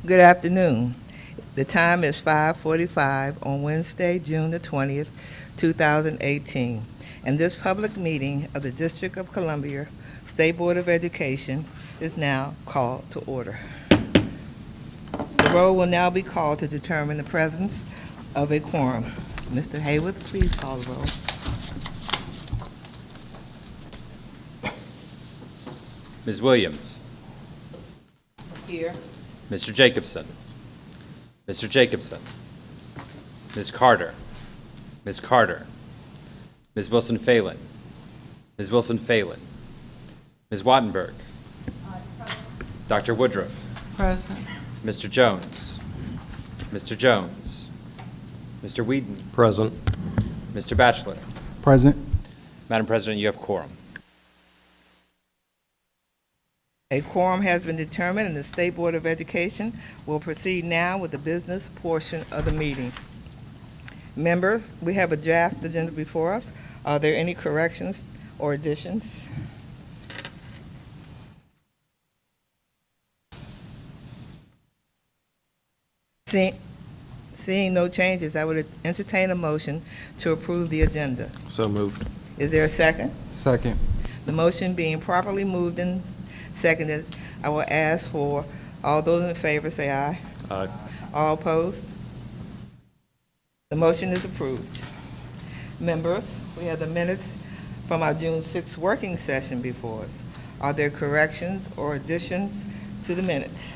Good afternoon. The time is 5:45 on Wednesday, June the 20th, 2018, and this public meeting of the District of Columbia State Board of Education is now called to order. The roll will now be called to determine the presence of a quorum. Mr. Haywood, please call the roll. Ms. Williams. Here. Mr. Jacobson. Mr. Jacobson. Ms. Carter. Ms. Carter. Ms. Wilson Phelan. Ms. Wilson Phelan. Ms. Wattenberg. Dr. Woodruff. Present. Mr. Jones. Mr. Jones. Mr. Whedon. Present. Mr. Batchelor. Present. Madam President, you have quorum. A quorum has been determined, and the State Board of Education will proceed now with the business portion of the meeting. Members, we have a draft agenda before us. Are there any corrections or additions? Seeing no changes, I would entertain a motion to approve the agenda. So moved. Is there a second? Second. The motion being properly moved and seconded, I will ask for all those in favor say aye. Aye. All opposed? The motion is approved. Members, we have the minutes from our June 6th working session before us. Are there corrections or additions to the minutes?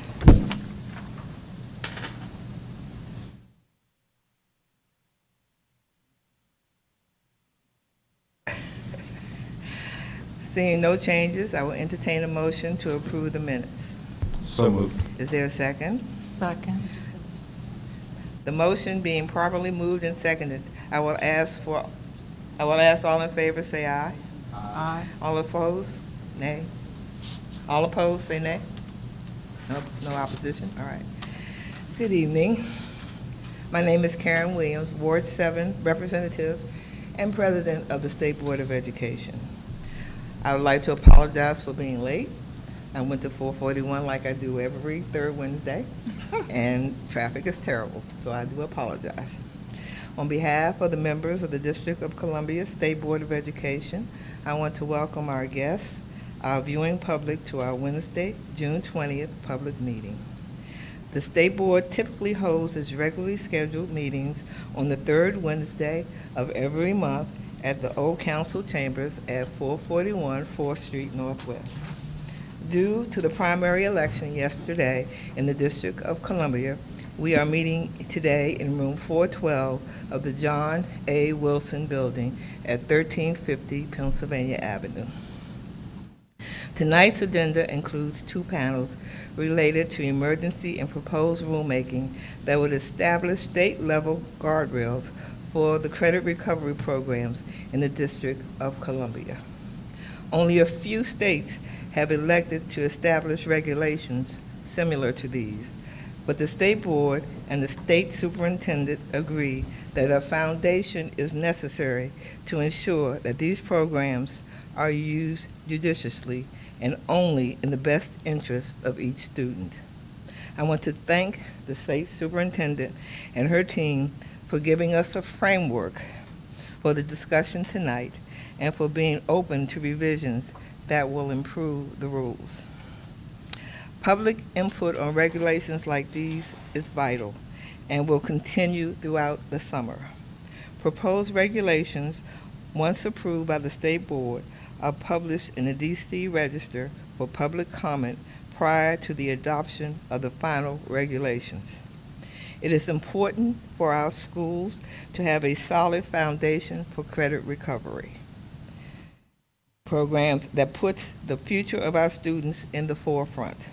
Seeing no changes, I will entertain a motion to approve the minutes. So moved. Is there a second? Second. The motion being properly moved and seconded, I will ask all in favor say aye. Aye. All opposed? Nay. All opposed say nay. No opposition? All right. Good evening. My name is Karen Williams, Ward 7 Representative and President of the State Board of Education. I would like to apologize for being late. I went to 441 like I do every third Wednesday, and traffic is terrible, so I do apologize. On behalf of the members of the District of Columbia State Board of Education, I want to welcome our guests, our viewing public, to our Wednesday, June 20th public meeting. The State Board typically holds its regularly scheduled meetings on the third Wednesday of every month at the Old Council Chambers at 441 4th Street Northwest. Due to the primary election yesterday in the District of Columbia, we are meeting today in room 412 of the John A. Wilson Building at 1350 Pennsylvania Avenue. Tonight's agenda includes two panels related to emergency and proposed rulemaking that would establish state-level guardrails for the credit recovery programs in the District of Columbia. Only a few states have elected to establish regulations similar to these, but the State Board and the State Superintendent agree that a foundation is necessary to ensure that these programs are used judiciously and only in the best interest of each student. I want to thank the State Superintendent and her team for giving us a framework for the discussion tonight and for being open to revisions that will improve the rules. Public input on regulations like these is vital and will continue throughout the summer. Proposed regulations, once approved by the State Board, are published in the DC Register for public comment prior to the adoption of the final regulations. It is important for our schools to have a solid foundation for credit recovery programs that puts the future of our students in the forefront.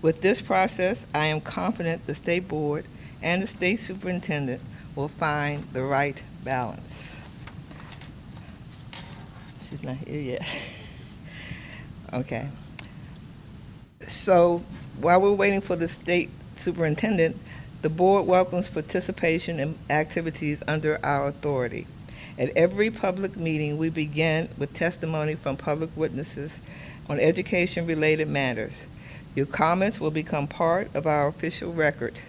With this process, I am confident the State Board and the State Superintendent will find the right balance. She's not here yet. Okay. So while we're waiting for the State Superintendent, the Board welcomes participation in activities under our authority. At every public meeting, we begin with testimony from public witnesses on education-related matters. Your comments will become part of our official record.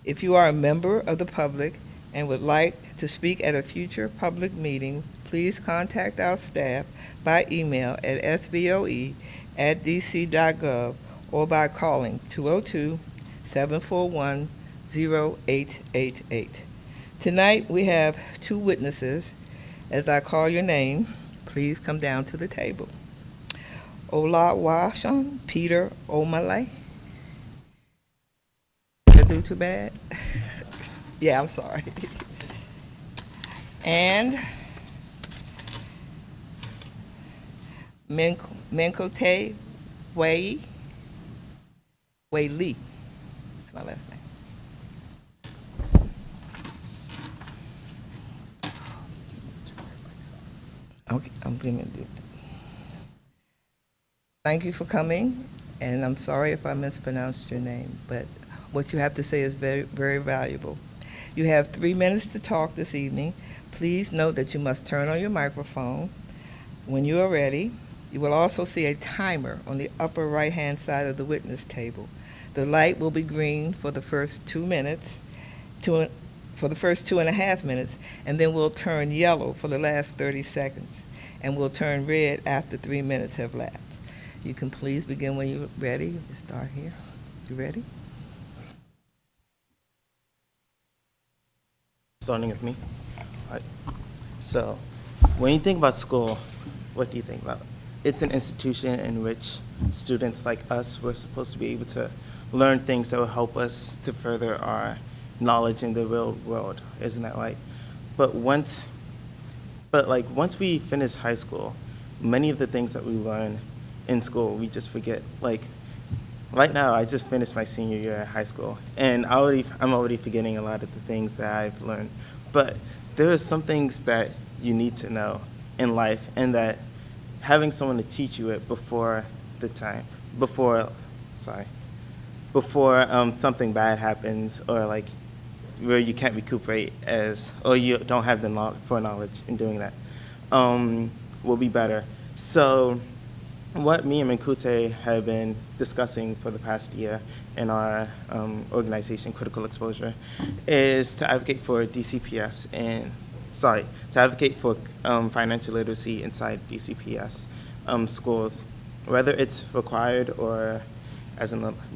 If you are a member of the public and would like to speak at a future public meeting, please contact our staff by email at sboe@dc.gov or by calling 202-741-0888. Tonight, we have two witnesses. As I call your name, please come down to the table. Oluwaseum Peter Omole. Did I do too bad? Yeah, I'm sorry. And Menkhu-ta Whaley. That's my last name. Okay, I'm going to do it. Thank you for coming, and I'm sorry if I mispronounced your name, but what you have to say is very, very valuable. You have 3 minutes to talk this evening. Please note that you must turn on your microphone when you are ready. You will also see a timer on the upper right-hand side of the witness table. The light will be green for the first 2 minutes, for the first 2.5 minutes, and then will turn yellow for the last 30 seconds, and will turn red after 3 minutes have lapsed. You can please begin when you're ready. You start here. You ready? Starting with me. All right. So, when you think about school, what do you think about? It's an institution in which students like us were supposed to be able to learn things that will help us to further our knowledge in the real world. Isn't that right? But once we finish high school, many of the things that we learn in school, we just forget. Like, right now, I just finished my senior year at high school, and I'm already forgetting a lot of the things that I've learned. But there are some things that you need to know in life, and that having someone to teach you it before something bad happens, or like where you can't recuperate or you don't have the foreknowledge in doing that, will be better. So what me and Menkhu-ta have been discussing for the past year in our organization, Critical Exposure, is to advocate for DCPS to advocate for financial literacy inside DCPS schools, whether it's required or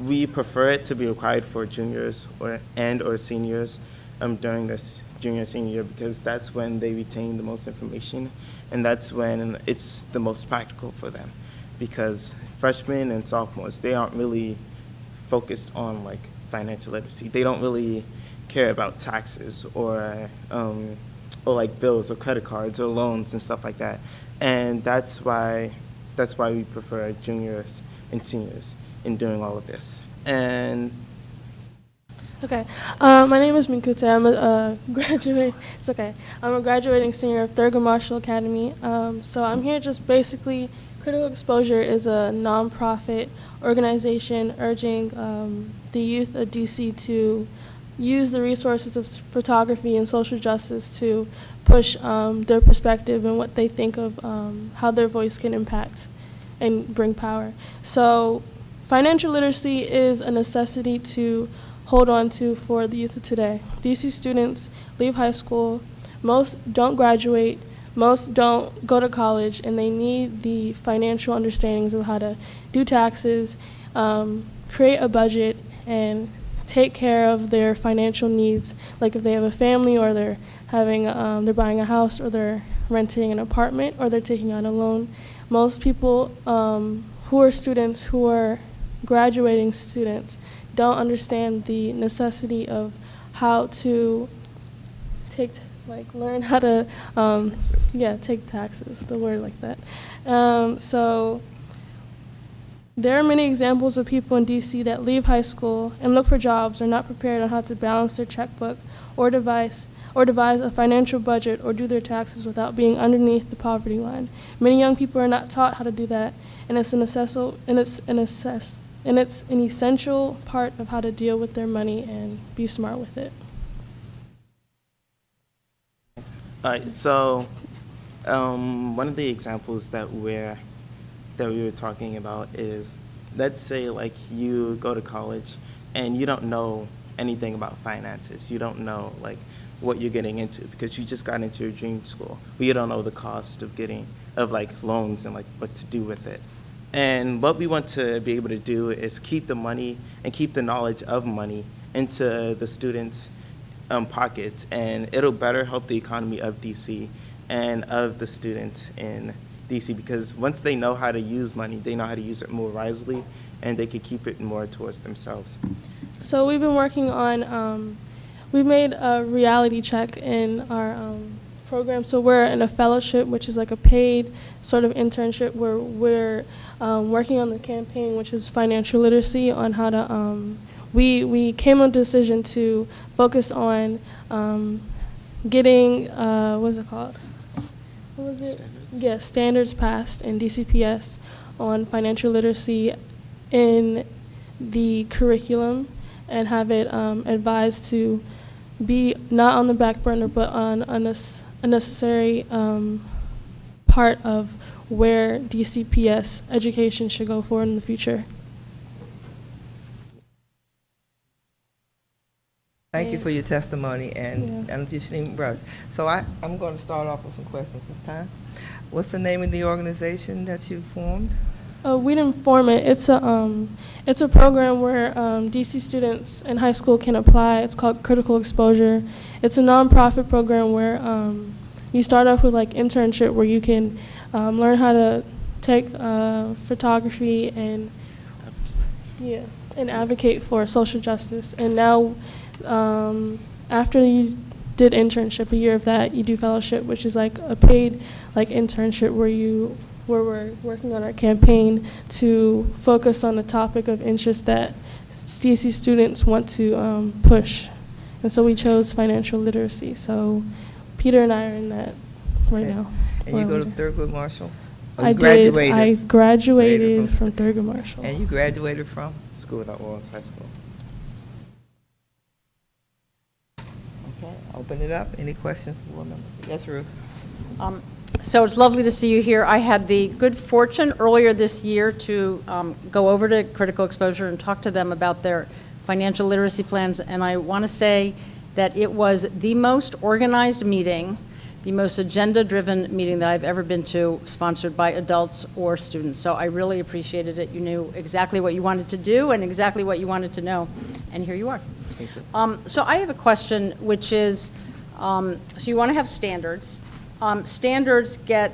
we prefer it to be required for juniors or seniors during this senior year, because that's when they retain the most information, and that's when it's the most practical for them. Because freshmen and sophomores, they aren't really focused on like financial literacy. They don't really care about taxes or like bills or credit cards or loans and stuff like that. And that's why we prefer juniors and seniors in doing all of this. And Okay, my name is Menkhu-ta. I'm a graduate. It's okay. I'm a graduating senior of Thurgood Marshall Academy. So I'm here just basically. Critical Exposure is a nonprofit organization urging the youth of DC to use the resources of photography and social justice to push their perspective and what they think of how their voice can impact and bring power. So financial literacy is a necessity to hold on to for the youth of today. DC students leave high school, most don't graduate, most don't go to college, and they need the financial understandings of how to do taxes, create a budget, and take care of their financial needs. Like if they have a family, or they're buying a house, or they're renting an apartment, or they're taking out a loan. Most people who are students, who are graduating students, don't understand the necessity of how to learn how to, take taxes, the word like that. So there are many examples of people in DC that leave high school and look for jobs, are not prepared on how to balance their checkbook or devise a financial budget or do their taxes without being underneath the poverty line. Many young people are not taught how to do that, and it's an essential part of how to deal with their money and be smart with it. all right, so one of the examples that we were talking about is let's say like you go to college and you don't know anything about finances. You don't know like what you're getting into because you just got into your dream school. But you don't know the cost of like loans and like what to do with it. And what we want to be able to do is keep the money and keep the knowledge of money into the students' pockets, and it'll better help the economy of DC and of the students in DC, because once they know how to use money, they know how to use it more wisely, and they can keep it more towards themselves. So we've been working on, we made a reality check in our program. So we're in a fellowship, which is like a paid sort of internship where we're working on the campaign, which is financial literacy, on how to, we came to a decision to focus on getting, what's it called? What was it? Standards. Yeah, standards passed in DCPS on financial literacy in the curriculum, and have it advised to be not on the back burner, but on a necessary part of where DCPS education should go forward in the future. Thank you for your testimony, and Yeah. I'm just brush. So I'm going to start off with some questions this time. What's the name of the organization that you formed? We didn't form it. It's a program where DC students in high school can apply. It's called Critical Exposure. It's a nonprofit program where you start off with like internship, where you can learn how to take photography and advocate for social justice. And now, after you did internship, a year of that, you do fellowship, which is like a paid like internship where we're working on our campaign to focus on the topic of interest that DC students want to push. And so we chose financial literacy. So Peter and I are in that right Okay. now. And you go to Thurgood Marshall? Or I you did. graduated? I graduated Graduated from Thurgood Marshall. And you graduated from? School without walls, high school. Okay, open it up. Any questions, board members? Yes, Ruth? So it's lovely to see you here. I had the good fortune earlier this year to go over to Critical Exposure and talk to them about their financial literacy plans, and I want to say that it was the most organized meeting, the most agenda-driven meeting that I've ever been to, sponsored by adults or students. So I really appreciated it. You knew exactly what you wanted to do and exactly what you wanted to know, and here you are. Thank you. So I have a question, which is, so you want to have standards. Standards get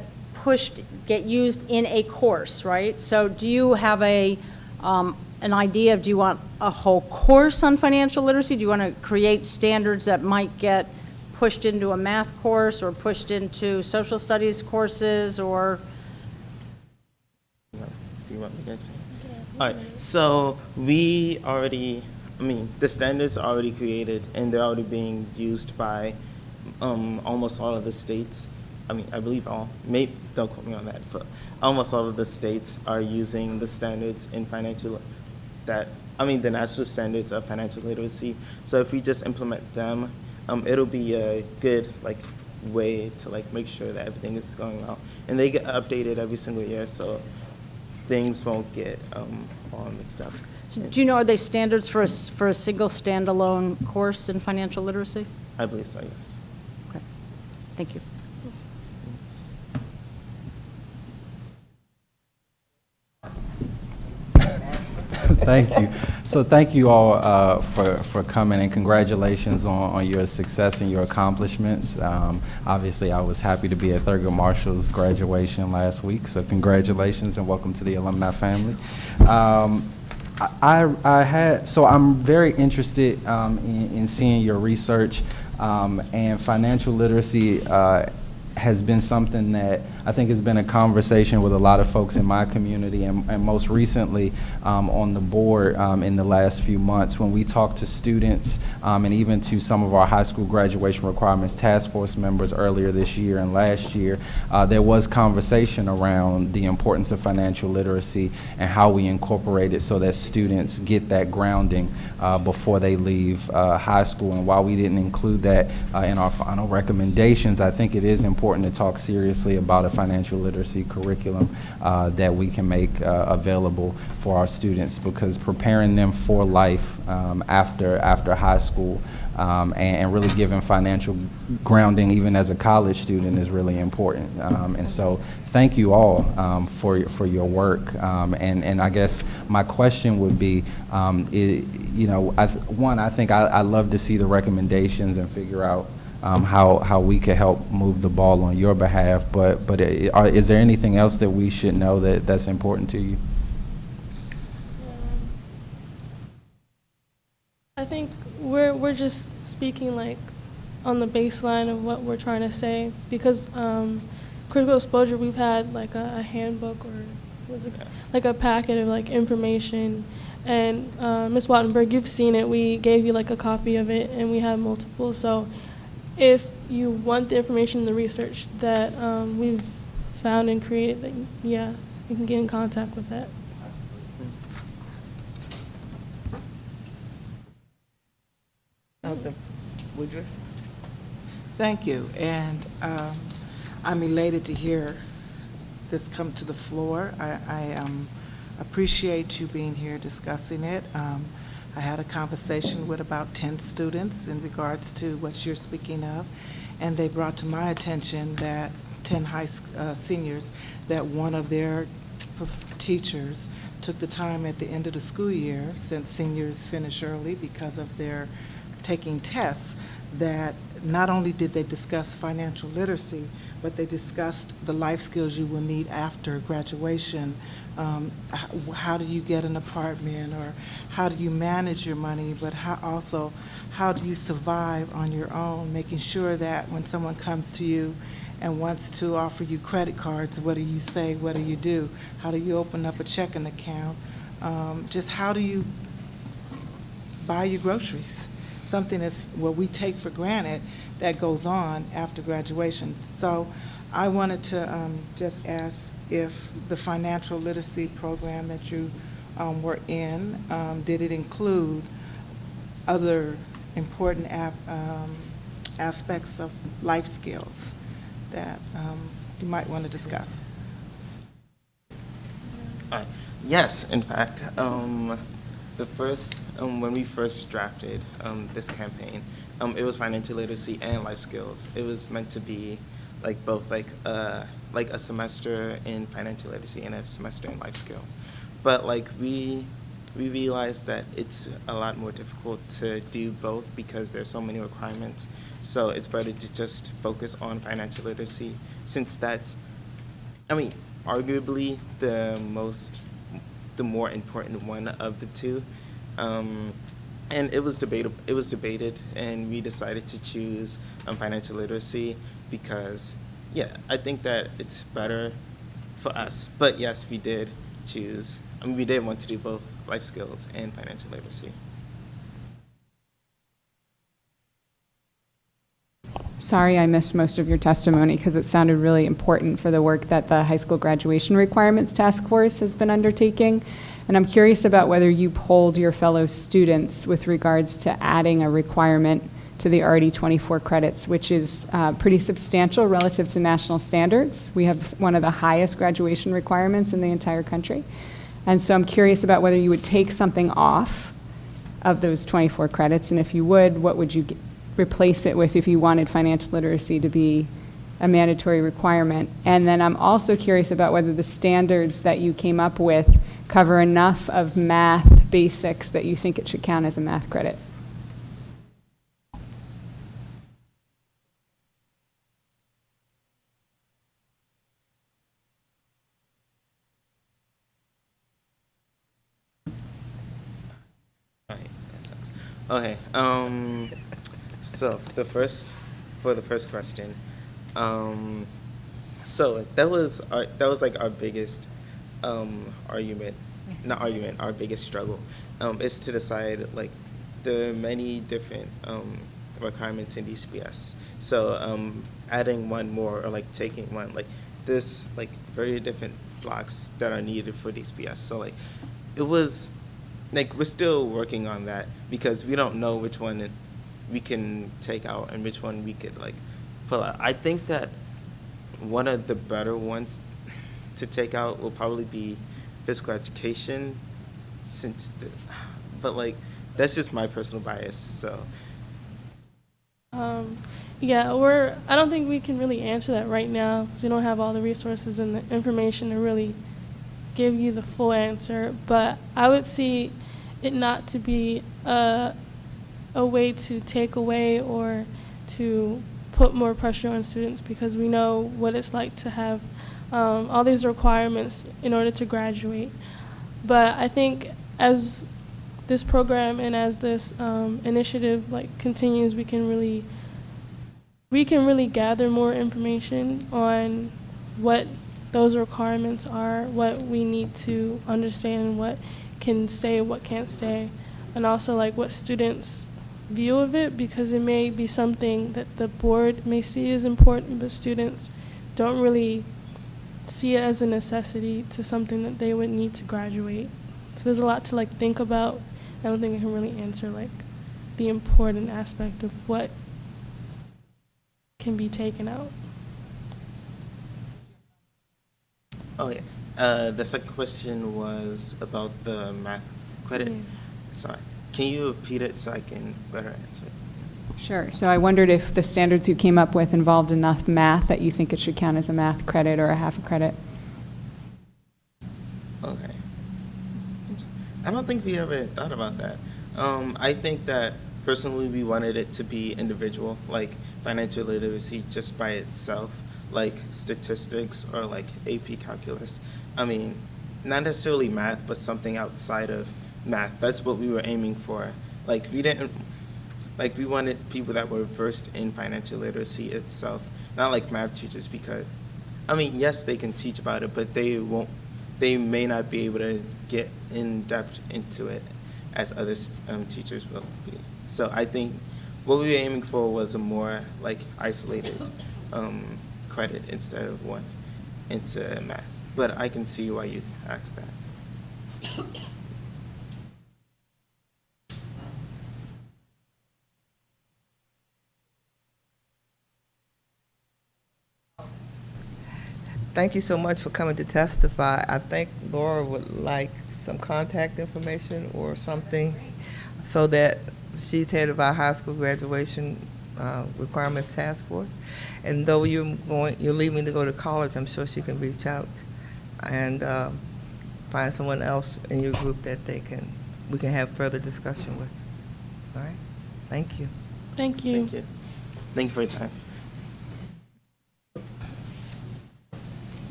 used in a course, right? So do you have an idea of, do you want a whole course on financial literacy? Do you want to create standards that might get pushed into a math course or pushed into social studies courses, or? Do you want me to? All right, so we already, the standards are already created, and they're already being used by almost all of the states. I believe all, don't quote me on that, but almost all of the states are using the standards in the national standards of financial literacy. So if we just implement them, it'll be a good way to make sure that everything is going well. And they get updated every single year, so things won't get all mixed up. So do you know, are they standards for a single standalone course in financial literacy? I believe so, yes. Okay, thank you. Thank you. So thank you all for coming, and congratulations on your success and your accomplishments. Obviously, I was happy to be at Thurgood Marshall's graduation last week, so congratulations and welcome to the alumni family. So I'm very interested in seeing your research, and financial literacy has been something that I think has been a conversation with a lot of folks in my community, and most recently on the board in the last few months when we talked to students and even to some of our high school graduation requirements task force members earlier this year and last year. There was conversation around the importance of financial literacy and how we incorporate it so that students get that grounding before they leave high school. And while we didn't include that in our final recommendations, I think it is important to talk seriously about a financial literacy curriculum that we can make available for our students, because preparing them for life after high school and really giving financial grounding even as a college student is really important. And so thank you all for your work. And I guess my question would be, I think I love to see the recommendations and figure out how we can help move the ball on your behalf. But is there anything else that we should know that's important to you? I think we're just speaking like on the baseline of what we're trying to say, because critical exposure, we've had like a handbook, or was it like a packet of like information, and Ms. Wattenberg, you've seen it. We gave you like a copy of it, and we have multiple. So if you want the information, the research that we've found and created, then yeah, you can get in contact with that. Woodruff? Thank you, and I'm elated to hear this come to the floor. I appreciate you being here discussing it. I had a conversation with about 10 students in regards to what you're speaking of, and they brought to my attention that 10 seniors, that one of their teachers took the time at the end of the school year, since seniors finish early because of their taking tests, that not only did they discuss financial literacy, but they discussed the life skills you will need after graduation. How do you get an apartment, or how do you manage your money, but how do you survive on your own, making sure that when someone comes to you and wants to offer you credit cards, what do you say, what do you do? How do you open up a checking account? Just how do you buy your groceries? Something that's what we take for granted that goes on after graduation. So I wanted to just ask if the financial literacy program that you were in, did it include other important aspects of life skills that you might want to discuss? Yes, in fact, when we first drafted this campaign, it was financial literacy and life skills. It was meant to be like both like a semester in financial literacy and a semester in life skills. But like we realized that it's a lot more difficult to do both because there's so many requirements. So it's better to just focus on financial literacy, since that's, arguably the more important one of the two. And it was debated, and we decided to choose financial literacy because, I think that it's better for us. But yes, we did choose, we did want to do both life skills and financial literacy. Sorry I missed most of your testimony because it sounded really important for the work that the High School Graduation Requirements Task Force has been undertaking. And I'm curious about whether you polled your fellow students with regards to adding a requirement to the already 24 credits, which is pretty substantial relative to national standards. We have one of the highest graduation requirements in the entire country. And so I'm curious about whether you would take something off of those 24 credits, and if you would, what would you replace it with if you wanted financial literacy to be a mandatory requirement? And then I'm also curious about whether the standards that you came up with cover enough of math basics that you think it should count as a math credit. Okay. So for the first question, so that was like our biggest our biggest struggle, is to decide like the many different requirements in DCPS. So adding one more, or like taking one, like this, like very different blocks that are needed for DCPS. So like it was like we're still working on that because we don't know which one we can take out and which one we could like pull out. I think that one of the better ones to take out will probably be physical education, but like that's just my personal bias. So Yeah, I don't think we can really answer that right now because we don't have all the resources and the information to really give you the full answer. But I would see it not to be a way to take away or to put more pressure on students, because we know what it's like to have all these requirements in order to graduate. But I think as this program and as this initiative continues, we can really gather more information on what those requirements are, what we need to understand, what can stay, what can't stay, and also what students' view of it, because it may be something that the board may see as important, but students don't really see it as a necessity to something that they would need to graduate. So there's a lot to think about. I don't think we can really answer the important aspect of what can be taken out. Oh yeah. The second question was about the math credit. Yeah. Sorry. Can you repeat it so I can better answer it? Sure. So I wondered if the standards you came up with involved enough math that you think it should count as a math credit or a half a credit. Okay. I don't think we ever thought about that. I think that personally we wanted it to be individual, like financial literacy just by itself, like statistics or like AP calculus. I mean, not necessarily math, but something outside of math. That's what we were aiming for. We wanted people that were versed in financial literacy itself, not like math teachers, because, I mean, yes, they can teach about it, but they may not be able to get in depth into it as other teachers will be. So I think what we were aiming for was a more isolated credit instead of one into math. But I can see why you asked that. Thank you so much for coming to testify. I think Laura would like some contact information or something so that she's head of our high school graduation requirements task force. And though you're leaving to go to college, I'm sure she can reach out and find someone else in your group that we can have further discussion with. All right? Thank you. Thank you. Thank you. Thank you for your time.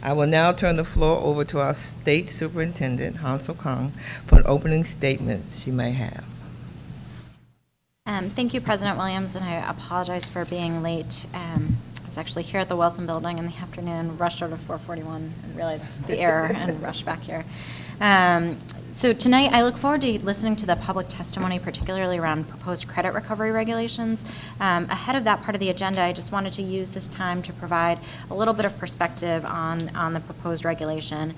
I will now turn the floor over to our State Superintendent, Hansel Kang, for an opening statement she may have. Thank you, President Williams, and I apologize for being late. I was actually here at the Wilson Building in the afternoon, rushed out of 441 and realized the error and rushed back here. So tonight, I look forward to listening to the public testimony, particularly around proposed credit recovery regulations. Ahead of that part of the agenda, I just wanted to use this time to provide a little bit of perspective on the proposed regulation,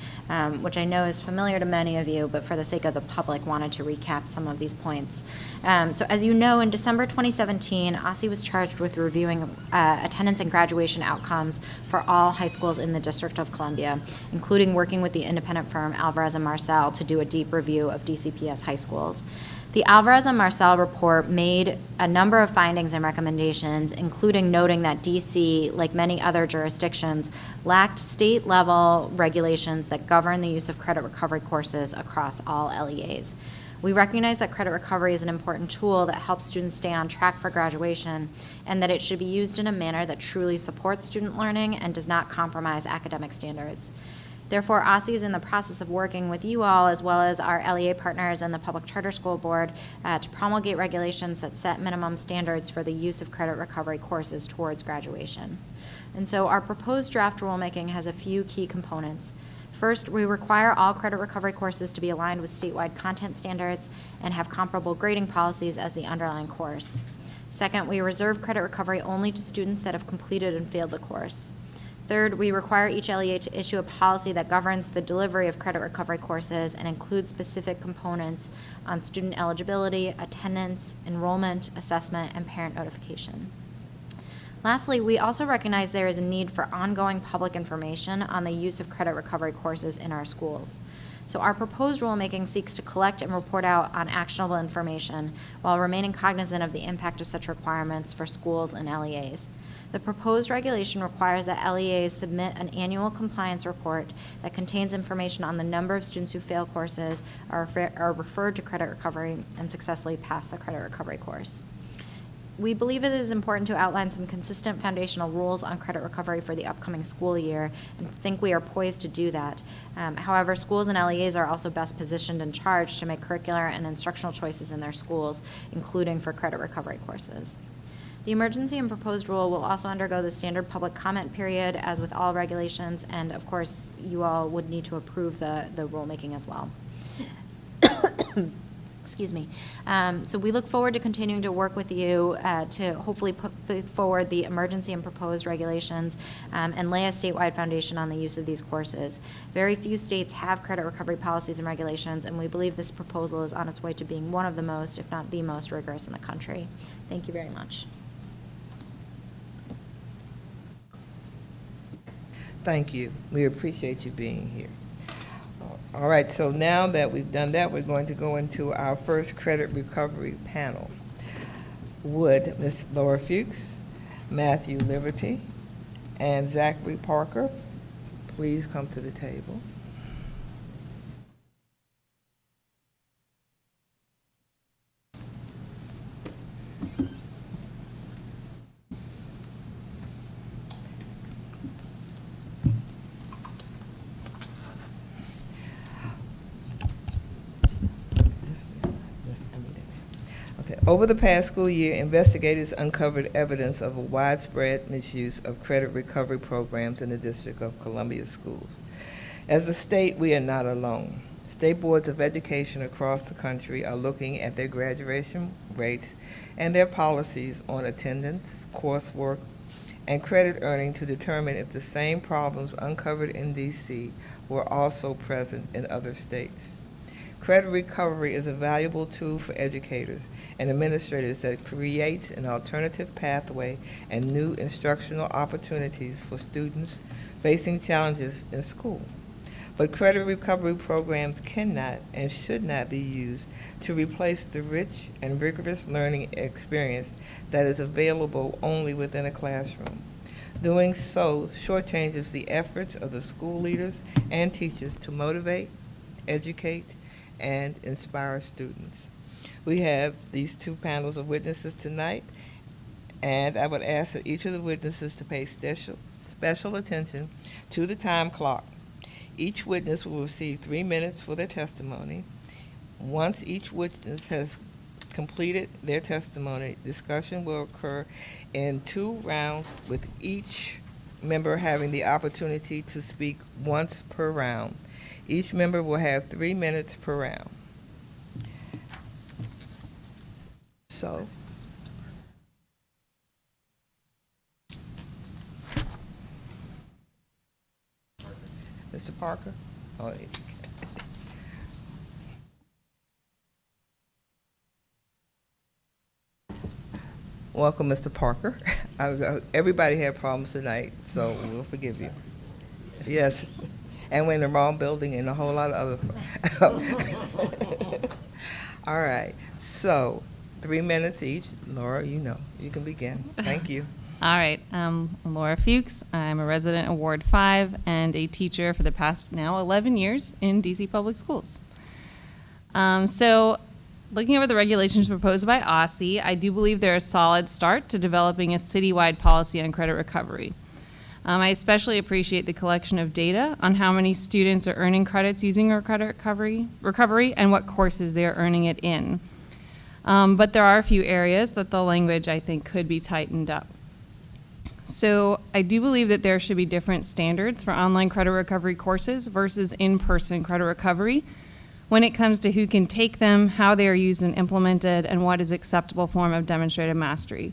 which I know is familiar to many of you, but for the sake of the public, wanted to recap some of these points. So as you know, in December 2017, OSSE was charged with reviewing attendance and graduation outcomes for all high schools in the District of Columbia, including working with the independent firm Alvarez and Marsal to do a deep review of DCPS high schools. The Alvarez and Marsal report made a number of findings and recommendations, including noting that DC, like many other jurisdictions, lacked state-level regulations that govern the use of credit recovery courses across all LEAs. We recognize that credit recovery is an important tool that helps students stay on track for graduation, and that it should be used in a manner that truly supports student learning and does not compromise academic standards. Therefore, OSSE is in the process of working with you all, as well as our LEA partners and the Public Charter School Board, to promulgate regulations that set minimum standards for the use of credit recovery courses towards graduation. And so our proposed draft rulemaking has a few key components. First, we require all credit recovery courses to be aligned with statewide content standards and have comparable grading policies as the underlying course. Second, we reserve credit recovery only to students that have completed and failed the course. Third, we require each LEA to issue a policy that governs the delivery of credit recovery courses and includes specific components on student eligibility, attendance, enrollment, assessment, and parent notification. Lastly, we also recognize there is a need for ongoing public information on the use of credit recovery courses in our schools. So our proposed rulemaking seeks to collect and report out on actionable information while remaining cognizant of the impact of such requirements for schools and LEAs. The proposed regulation requires that LEAs submit an annual compliance report that contains information on the number of students who fail courses, are referred to credit recovery, and successfully pass the credit recovery course. We believe it is important to outline some consistent foundational rules on credit recovery for the upcoming school year, and think we are poised to do that. However, schools and LEAs are also best positioned and charged to make curricular and instructional choices in their schools, including for credit recovery courses. The emergency and proposed rule will also undergo the standard public comment period, as with all regulations, and of course, you all would need to approve the rulemaking as well. Excuse me. So we look forward to continuing to work with you to hopefully put forward the emergency and proposed regulations and lay a statewide foundation on the use of these courses. Very few states have credit recovery policies and regulations, and we believe this proposal is on its way to being one of the most, if not the most, rigorous in the country. Thank you very much. Thank you. We appreciate you being here. All right, so now that we've done that, we're going to go into our first credit recovery panel. Would Ms. Laura Fuchs, Matthew Liberati, and Zachary Parker please come to the table? Over the past school year, investigators uncovered evidence of a widespread misuse of credit recovery programs in the District of Columbia schools. As a state, we are not alone. State boards of education across the country are looking at their graduation rates and their policies on attendance, coursework, and credit earning to determine if the same problems uncovered in D.C. were also present in other states. Credit recovery is a valuable tool for educators and administrators that creates an alternative pathway and new instructional opportunities for students facing challenges in school. But credit recovery programs cannot and should not be used to replace the rich and rigorous learning experience that is available only within a classroom. Doing so shortchanges the efforts of the school leaders and teachers to motivate, educate, and inspire students. We have these two panels of witnesses tonight, and I would ask that each of the witnesses to pay special attention to the time clock. Each witness will receive 3 minutes for their testimony. Once each witness has completed their testimony, discussion will occur in 2 rounds, with each member having the opportunity to speak once per round. Each member will have 3 minutes per round. So, Mr. Parker? Oh, welcome, Mr. Parker. Everybody had problems tonight, so we'll forgive you. Yes. And we're in the wrong building and a whole lot of other. All right, so 3 minutes each. Laura, you know, you can begin. Thank you. All right, I'm Laura Fuchs. I'm a resident of Ward 5 and a teacher for the past now 11 years in DC Public Schools. So looking over the regulations proposed by OSSE, I do believe they're a solid start to developing a citywide policy on credit recovery. I especially appreciate the collection of data on how many students are earning credits using our credit recovery and what courses they are earning it in. But there are a few areas that the language, I think, could be tightened up. So I do believe that there should be different standards for online credit recovery courses versus in-person credit recovery when it comes to who can take them, how they are used and implemented, and what is acceptable form of demonstrated mastery.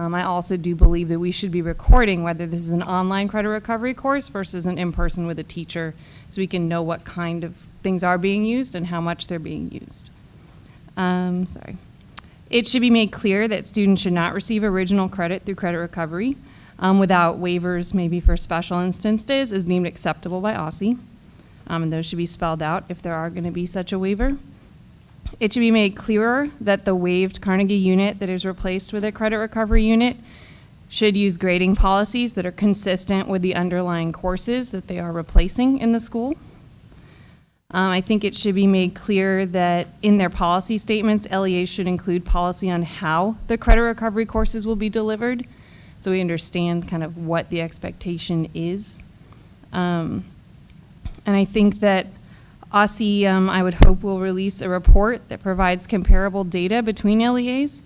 I also do believe that we should be recording whether this is an online credit recovery course versus an in-person with a teacher, so we can know what kind of things are being used and how much they're being used. Sorry. It should be made clear that students should not receive original credit through credit recovery without waivers, maybe for special instances, is deemed acceptable by OSSE. And those should be spelled out if there are going to be such a waiver. It should be made clearer that the waived Carnegie unit that is replaced with a credit recovery unit should use grading policies that are consistent with the underlying courses that they are replacing in the school. I think it should be made clear that in their policy statements, LEAs should include policy on how the credit recovery courses will be delivered, so we understand kind of what the expectation is. And I think that OSSE, I would hope, will release a report that provides comparable data between LEAs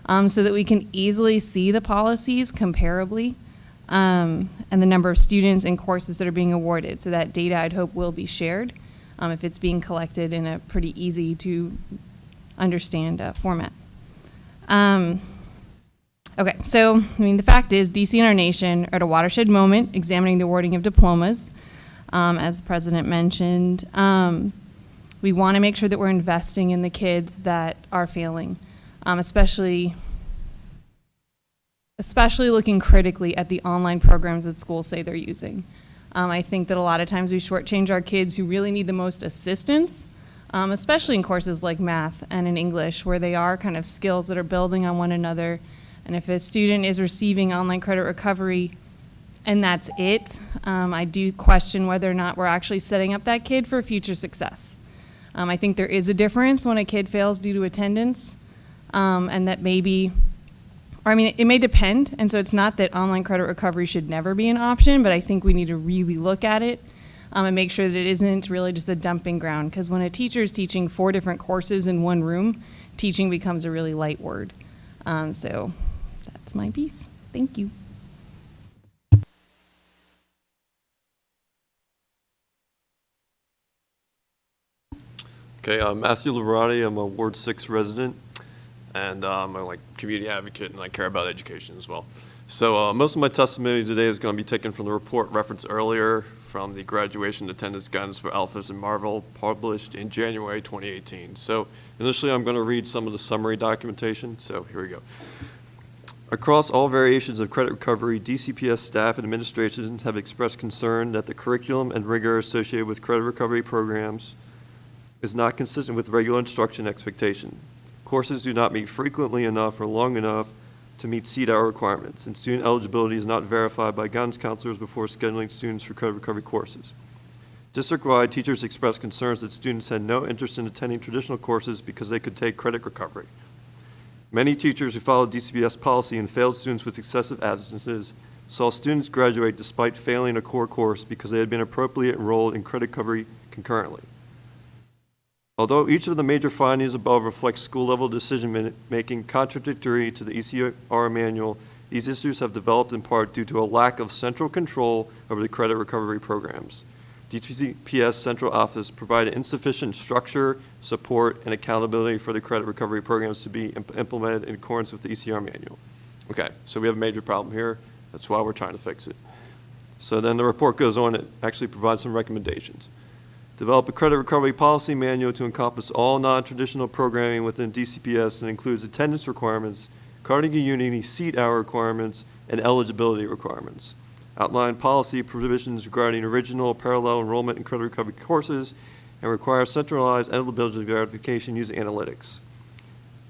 so that we can easily see the policies comparably and the number of students and courses that are being awarded. So that data, I'd hope, will be shared if it's being collected in a pretty easy to understand format. Okay, so I mean, the fact is DC and our nation are at a watershed moment examining the awarding of diplomas. As the president mentioned, we want to make sure that we're investing in the kids that are failing, especially looking critically at the online programs that schools say they're using. I think that a lot of times we shortchange our kids who really need the most assistance, especially in courses like math and in English, where they are kind of skills that are building on one another. And if a student is receiving online credit recovery and that's it, I do question whether or not we're actually setting up that kid for future success. I think there is a difference when a kid fails due to attendance, and that maybe, or I mean, it may depend, and so it's not that online credit recovery should never be an option, but I think we need to really look at it and make sure that it isn't really just a dumping ground, because when a teacher is teaching 4 different courses in one room, teaching becomes a really light word. So that's my piece. Thank you. Okay, I'm Matthew Liberati. I'm a Ward 6 resident, and I'm a community advocate, and I care about education as well. So most of my testimony today is going to be taken from the report referenced earlier from the Graduation Attendance Guidance for Alphas and Marvel, published in January 2018. So initially, I'm going to read some of the summary documentation. So here we go. Across all variations of credit recovery, DCPS staff and administration have expressed concern that the curriculum and rigor associated with credit recovery programs is not consistent with regular instruction expectation. Courses do not meet frequently enough or long enough to meet seat hour requirements, and student eligibility is not verified by guidance counselors before scheduling students for credit recovery courses. District-wide, teachers expressed concerns that students had no interest in attending traditional courses because they could take credit recovery. Many teachers who followed DCPS policy and failed students with excessive absences saw students graduate despite failing a core course because they had been appropriately enrolled in credit recovery concurrently. Although each of the major findings above reflects school-level decision-making contradictory to the ECR manual, these issues have developed in part due to a lack of central control over the credit recovery programs. DCPS Central Office provided insufficient structure, support, and accountability for the credit recovery programs to be implemented in accordance with the ECR manual. Okay, so we have a major problem here. That's why we're trying to fix it. So then the report goes on, it actually provides some recommendations. Develop a credit recovery policy manual to encompass all non-traditional programming within DCPS and includes attendance requirements, Carnegie Unity seat hour requirements, and eligibility requirements. Outline policy provisions regarding original parallel enrollment in credit recovery courses and require centralized eligibility verification using analytics.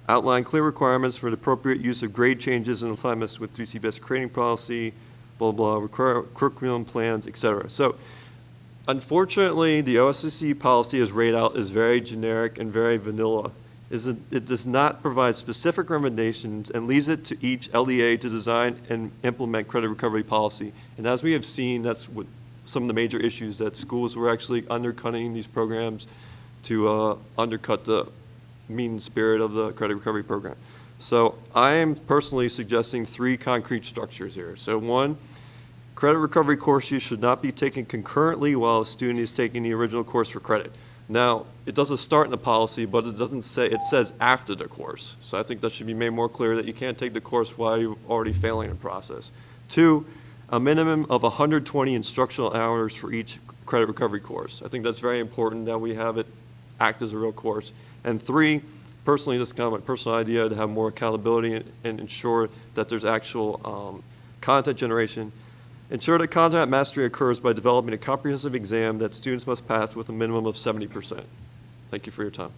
Outline clear requirements for the appropriate use of grade changes and alignments with DCPS grading policy, blah, blah, require curriculum plans, etc. So, unfortunately, the OSSE policy as laid out is very generic and very vanilla. It does not provide specific recommendations and leaves it to each LEA to design and implement credit recovery policy. And as we have seen, that's what some of the major issues, that schools were actually undercutting these programs to undercut the mean spirit of the credit recovery program. So I am personally suggesting 3 concrete structures here. So 1, credit recovery courses should not be taken concurrently while a student is taking the original course for credit. Now, it doesn't start in the policy, but it doesn't say, it says after the course. So I think that should be made more clear that you can't take the course while you're already failing the process. 2, a minimum of 120 instructional hours for each credit recovery course. I think that's very important that we have it act as a real course. And 3, personally, this is kind of my personal idea, to have more accountability and ensure that there's actual content generation. Ensure that content mastery occurs by developing a comprehensive exam that students must pass with a minimum of 70%. Thank you for your time.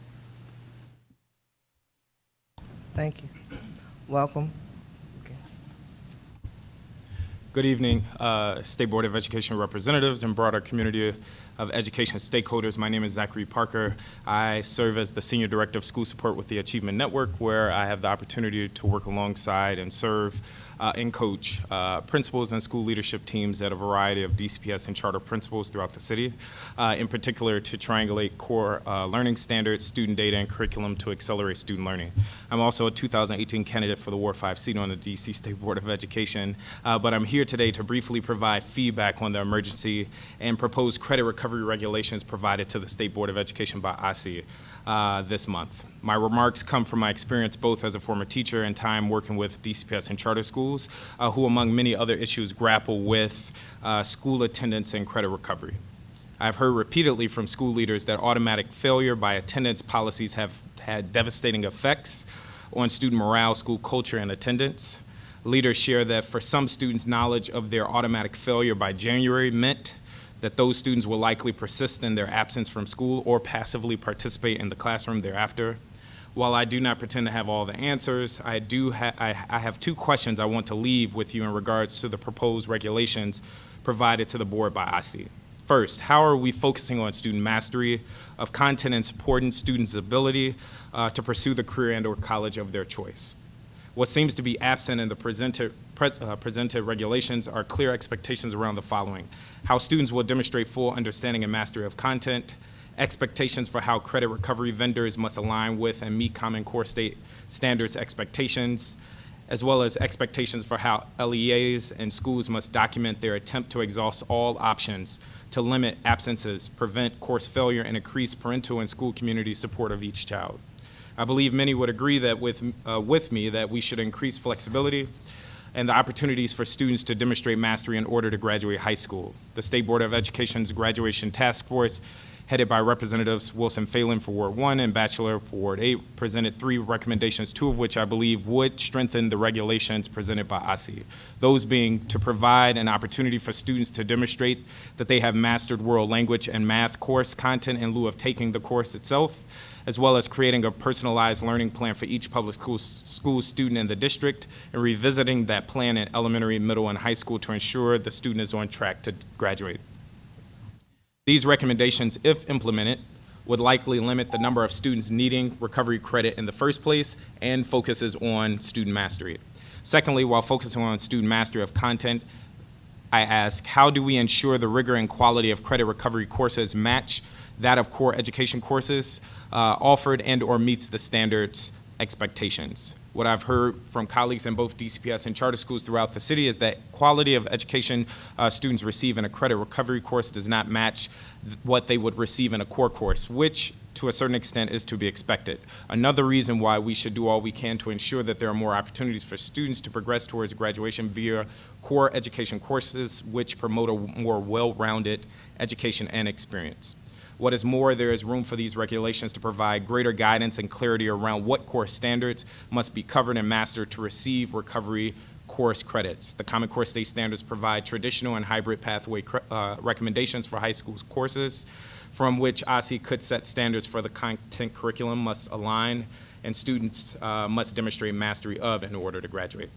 Thank you. Welcome. Good evening, State Board of Education representatives and broader community of education stakeholders. My name is Zachary Parker. I serve as the Senior Director of School Support with the Achievement Network, where I have the opportunity to work alongside and serve and coach principals and school leadership teams at a variety of DCPS and charter principals throughout the city, in particular to triangulate core learning standards, student data, and curriculum to accelerate student learning. I'm also a 2018 candidate for the Ward 5 seat on the DC State Board of Education, but I'm here today to briefly provide feedback on the emergency and proposed credit recovery regulations provided to the State Board of Education by OSSE this month. My remarks come from my experience both as a former teacher and time working with DCPS and charter schools, who among many other issues grapple with school attendance and credit recovery. I've heard repeatedly from school leaders that automatic failure by attendance policies have had devastating effects on student morale, school culture, and attendance. Leaders share that for some students, knowledge of their automatic failure by January meant that those students will likely persist in their absence from school or passively participate in the classroom thereafter. While I do not pretend to have all the answers, I have 2 questions I want to leave with you in regards to the proposed regulations provided to the board by OSSE. First, how are we focusing on student mastery of content and supporting students' ability to pursue the career and/or college of their choice? What seems to be absent in the presented regulations are clear expectations around the following: how students will demonstrate full understanding and mastery of content, expectations for how credit recovery vendors must align with and meet Common Core State standards expectations, as well as expectations for how LEAs and schools must document their attempt to exhaust all options to limit absences, prevent course failure, and increase parental and school community support of each child. I believe many would agree that with me that we should increase flexibility and the opportunities for students to demonstrate mastery in order to graduate high school. The State Board of Education's graduation task force, headed by Representatives Phelan for Ward 1 and Batchelor for Ward 8, presented 3 recommendations, 2 of which I believe would strengthen the regulations presented by OSSE. Those being to provide an opportunity for students to demonstrate that they have mastered world language and math course content in lieu of taking the course itself, as well as creating a personalized learning plan for each public school student in the district and revisiting that plan in elementary, middle, and high school to ensure the student is on track to graduate. These recommendations, if implemented, would likely limit the number of students needing recovery credit in the first place and focuses on student mastery. Secondly, while focusing on student mastery of content, I ask, how do we ensure the rigor and quality of credit recovery courses match that of core education courses offered and/or meets the standards expectations? What I've heard from colleagues in both DCPS and charter schools throughout the city is that quality of education students receive in a credit recovery course does not match what they would receive in a core course, which to a certain extent is to be expected. Another reason why we should do all we can to ensure that there are more opportunities for students to progress towards graduation via core education courses, which promote a more well-rounded education and experience. What is more, there is room for these regulations to provide greater guidance and clarity around what course standards must be covered and mastered to receive recovery course credits. The Common Core State Standards provide traditional and hybrid pathway recommendations for high school courses, from which OSSE could set standards for the content curriculum must align and students must demonstrate mastery of in order to graduate.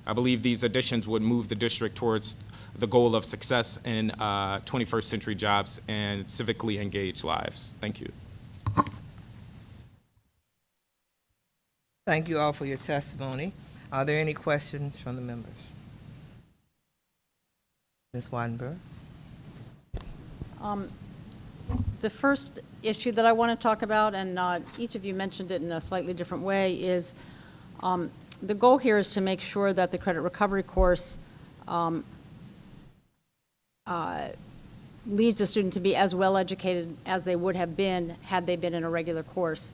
I believe these additions would move the district towards the goal of success in 21st century jobs and civically engaged lives. Thank you. Thank you all for your testimony. Are there any questions from the members? Ms. Wattenberg? The first issue that I want to talk about, and each of you mentioned it in a slightly different way, is the goal here is to make sure that the credit recovery course leads the student to be as well educated as they would have been had they been in a regular course.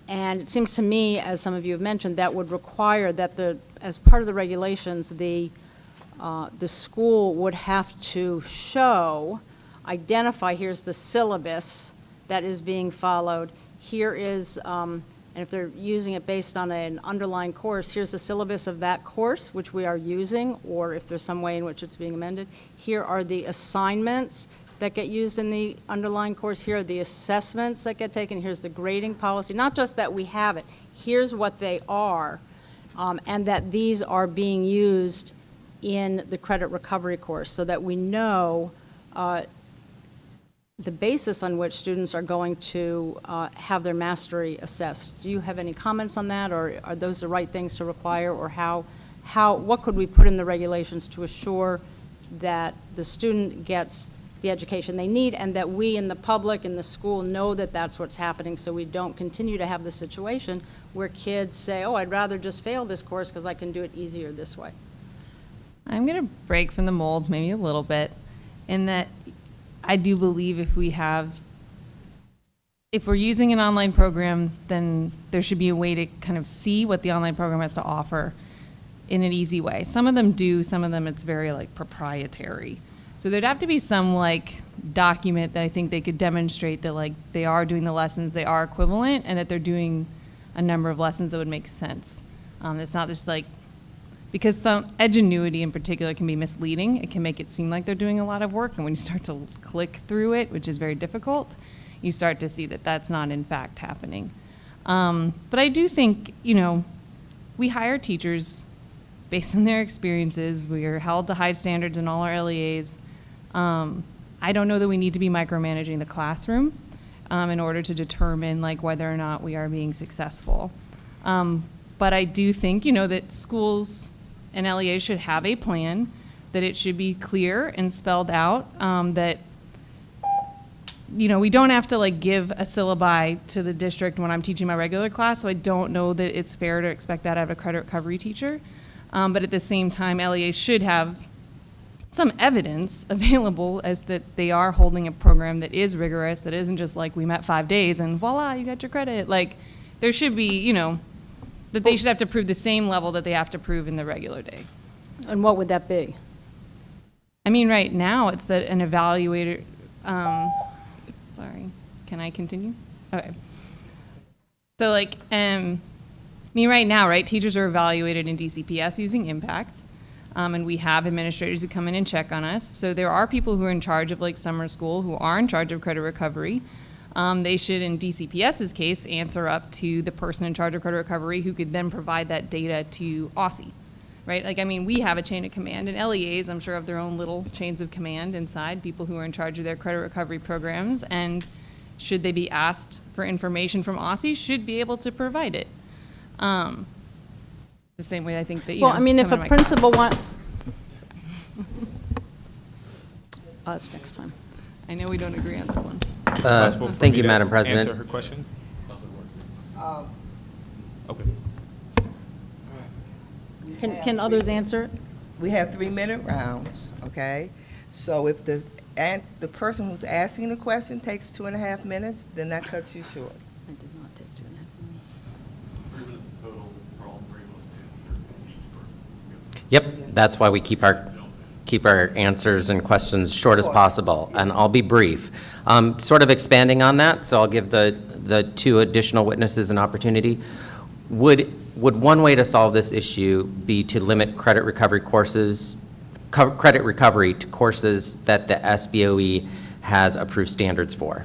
And it seems to me, as some of you have mentioned, that would require that as part of the regulations, the school would have to identify, here's the syllabus that is being followed. Here is, and if they're using it based on an underlying course, here's the syllabus of that course, which we are using, or if there's some way in which it's being amended. Here are the assignments that get used in the underlying course. Here are the assessments that get taken. Here's the grading policy. Not just that we have it. Here's what they are, and that these are being used in the credit recovery course so that we know the basis on which students are going to have their mastery assessed. Do you have any comments on that, or are those the right things to require, or what could we put in the regulations to assure that the student gets the education they need, and that we in the public and the school know that that's what's happening, so we don't continue to have the situation where kids say, oh, I'd rather just fail this course because I can do it easier this way? I'm going to break from the mold maybe a little bit in that I do believe if we're using an online program, then there should be a way to kind of see what the online program has to offer in an easy way. Some of them do, some of them it's very like proprietary. So there'd have to be some like document that I think they could demonstrate that like they are doing the lessons, they are equivalent, and that they're doing a number of lessons that would make sense. It's not just like, because some Edgenuity in particular can be misleading. It can make it seem like they're doing a lot of work, and when you start to click through it, which is very difficult, you start to see that that's not in fact happening. But I do think, we hire teachers based on their experiences. We are held to high standards in all our LEAs. I don't know that we need to be micromanaging the classroom in order to determine like whether or not we are being successful. But I do think, that schools and LEAs should have a plan, that it should be clear and spelled out, that, we don't have to like give a syllabi to the district when I'm teaching my regular class, so I don't know that it's fair to expect that out of a credit recovery teacher. But at the same time, LEAs should have some evidence available as that they are holding a program that is rigorous, that isn't just like we met 5 days and voila, you got your credit. Like, there should be, that they should have to prove the same level that they have to prove in the regular day. And what would that be? I mean, right now, it's that an evaluator, sorry, can I continue? Okay. So like, right now, right, teachers are evaluated in DCPS using impact, and we have administrators who come in and check on us. So there are people who are in charge of like summer school who are in charge of credit recovery. They should, in DCPS's case, answer up to the person in charge of credit recovery who could then provide that data to OSSE, right? Like, we have a chain of command, and LEAs, I'm sure, have their own little chains of command inside, people who are in charge of their credit recovery programs, and should they be asked for information from OSSE, should be able to provide it. The same way I think that, if a principal wants... Us next time. I know we don't agree on this one. Thank you, Madam President. Answer her question? Okay. Can others answer it? We have 3-minute rounds, okay? So if the person who's asking the question takes 2.5 minutes, then that cuts you short. I did not take 2.5 minutes. 3 minutes total for all 3 minutes. Yep, that's why we keep our answers and questions short as possible, and I'll be brief. Sort of expanding on that, so I'll give the 2 additional witnesses an opportunity. Would one way to solve this issue be to limit credit recovery to courses that the SBOE has approved standards for?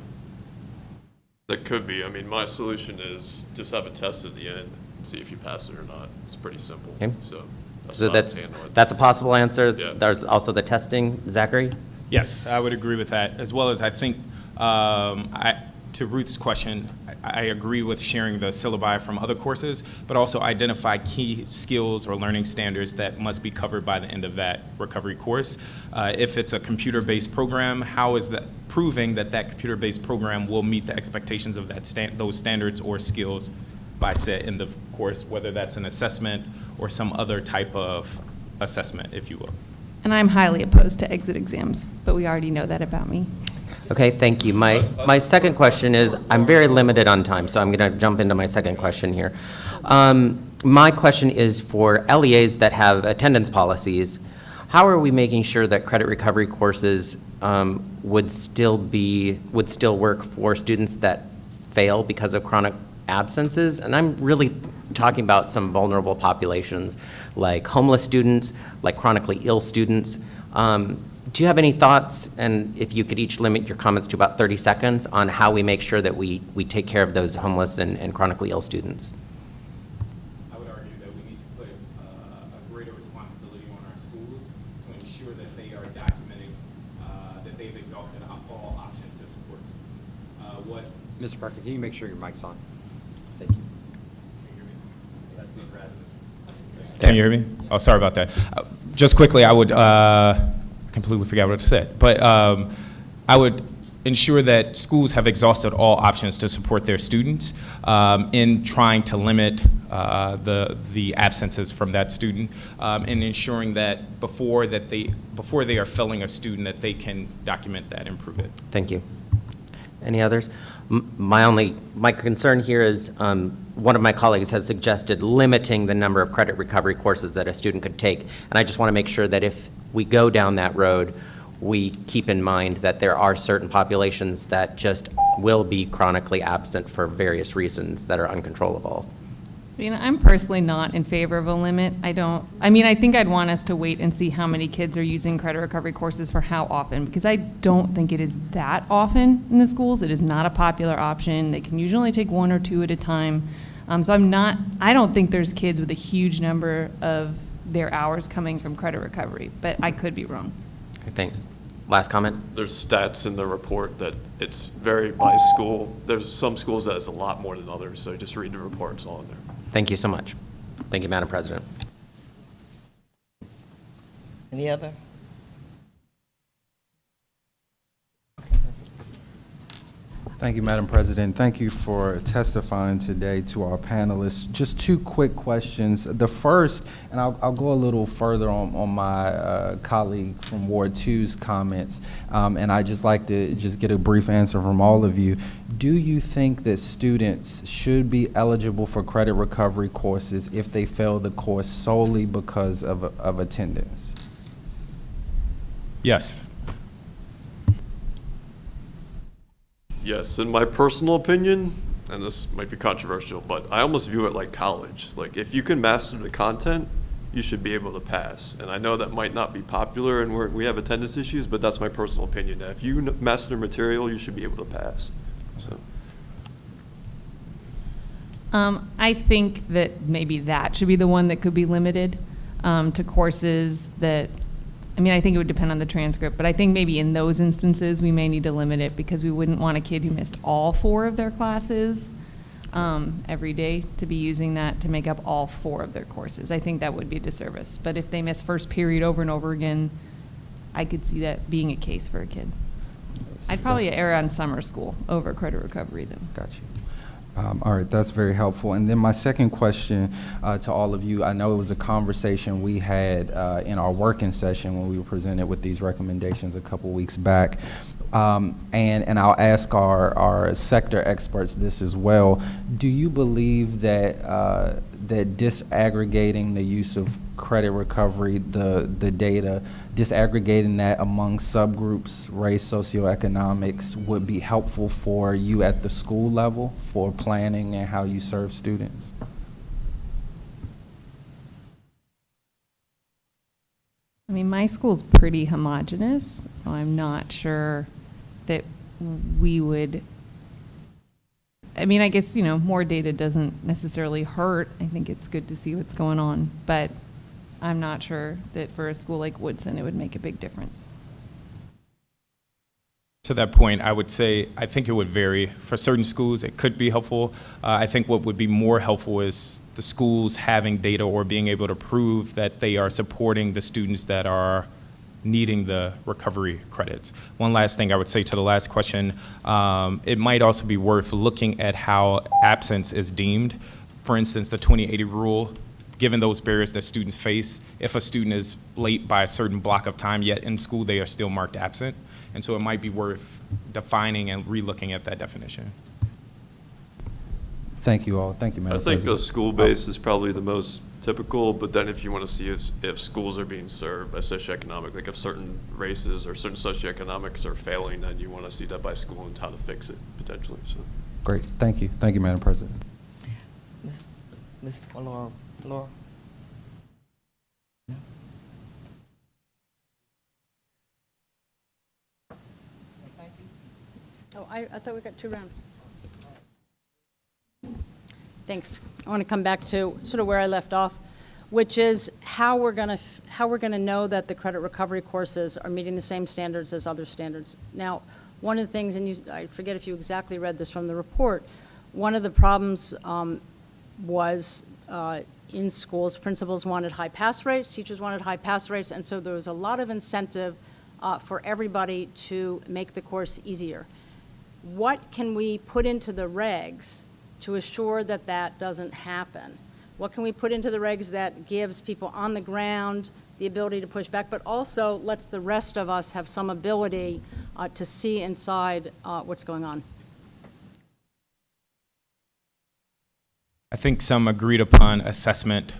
That could be. My solution is just have a test at the end, see if you pass it or not. It's pretty simple. Okay. So that's a possible answer. Yeah. There's also the testing, Zachary? Yes, I would agree with that, as well as I think, to Ruth's question, I agree with sharing the syllabi from other courses, but also identify key skills or learning standards that must be covered by the end of that recovery course. If it's a computer-based program, how is that proving that that computer-based program will meet the expectations of those standards or skills by said end of course, whether that's an assessment or some other type of assessment, if you will. And I'm highly opposed to exit exams, but we already know that about me. Okay, thank you. My second question is, I'm very limited on time, so I'm going to jump into my second question here. My question is for LEAs that have attendance policies. How are we making sure that credit recovery courses would still work for students that fail because of chronic absences? And I'm really talking about some vulnerable populations, like homeless students, like chronically ill students. Do you have any thoughts, and if you could each limit your comments to about 30 seconds, on how we make sure that we take care of those homeless and chronically ill students? I would argue that we need to put a greater responsibility on our schools to ensure that they are documenting that they've exhausted all options to support students. Mr. Parker, can you make sure your mic's on? Thank you. Can you hear me? Oh, sorry about that. Just quickly, I would completely forgot what I said, but I would ensure that schools have exhausted all options to support their students in trying to limit the absences from that student, and ensuring that before they are failing a student, that they can document that and prove it. Thank you. Any others? My concern here is one of my colleagues has suggested limiting the number of credit recovery courses that a student could take. And I just want to make sure that if we go down that road, we keep in mind that there are certain populations that just will be chronically absent for various reasons that are uncontrollable. I mean, I'm personally not in favor of a limit. I think I'd want us to wait and see how many kids are using credit recovery courses for how often, because I don't think it is that often in the schools. It is not a popular option. They can usually take one or two at a time. So I don't think there's kids with a huge number of their hours coming from credit recovery, but I could be wrong. Okay, thanks. Last comment? There's stats in the report that it's varied by school. There's some schools that it's a lot more than others, so just read the report, it's all in there. Thank you so much. Thank you, Madam President. Any other? Thank you, Madam President. Thank you for testifying today to our panelists. Just two quick questions. The first, and I'll go a little further on my colleague from Ward 2's comments, and I'd just like to just get a brief answer from all of you. Do you think that students should be eligible for credit recovery courses if they fail the course solely because of attendance? Yes. Yes, in my personal opinion, and this might be controversial, but I almost view it like college. Like, if you can master the content, you should be able to pass. And I know that might not be popular and we have attendance issues, but that's my personal opinion. That if you master the material, you should be able to pass. So. I think that maybe that should be the one that could be limited to courses that, I think it would depend on the transcript, but I think maybe in those instances, we may need to limit it because we wouldn't want a kid who missed all 4 of their classes every day to be using that to make up all 4 of their courses. I think that would be a disservice. But if they miss first period over and over again, I could see that being a case for a kid. I'd probably err on summer school over credit recovery, though. Gotcha. All right, that's very helpful. And then my second question to all of you, I know it was a conversation we had in our working session when we were presented with these recommendations a couple weeks back. And I'll ask our sector experts this as well. Do you believe that that disaggregating the use of credit recovery, the data, disaggregating that among subgroups, race, socioeconomics, would be helpful for you at the school level for planning and how you serve students? My school's pretty homogeneous, so I'm not sure that we would, I guess, more data doesn't necessarily hurt. I think it's good to see what's going on, but I'm not sure that for a school like Woodson, it would make a big difference. To that point, I would say I think it would vary. For certain schools, it could be helpful. I think what would be more helpful is the schools having data or being able to prove that they are supporting the students that are needing the recovery credits. One last thing I would say to the last question, it might also be worth looking at how absence is deemed. For instance, the 20/80 rule given those barriers that students face, if a student is late by a certain block of time, yet in school they are still marked absent. And so it might be worth defining and relooking at that definition. Thank you all. Thank you, Madam I think President. a school-based is probably the most typical, but then if you want to see if schools are being served by socioeconomic, like if certain races or certain socioeconomics are failing, then you want to see that by school and how to fix it, potentially, so. Great. Thank you. Thank you, Madam President. Ms. Laura. Oh, I thought we got 2 rounds. Thanks. I want to come back to sort of where I left off, which is how we're going to know that the credit recovery courses are meeting the same standards as other standards. Now, one of the things, and I forget if you exactly read this from the report, one of the problems was in schools, principals wanted high pass rates, teachers wanted high pass rates, and so there was a lot of incentive for everybody to make the course easier. What can we put into the regs to assure that that doesn't happen? What can we put into the regs that gives people on the ground the ability to push back, but also lets the rest of us have some ability to see inside what's going on? I think some agreed upon assessment,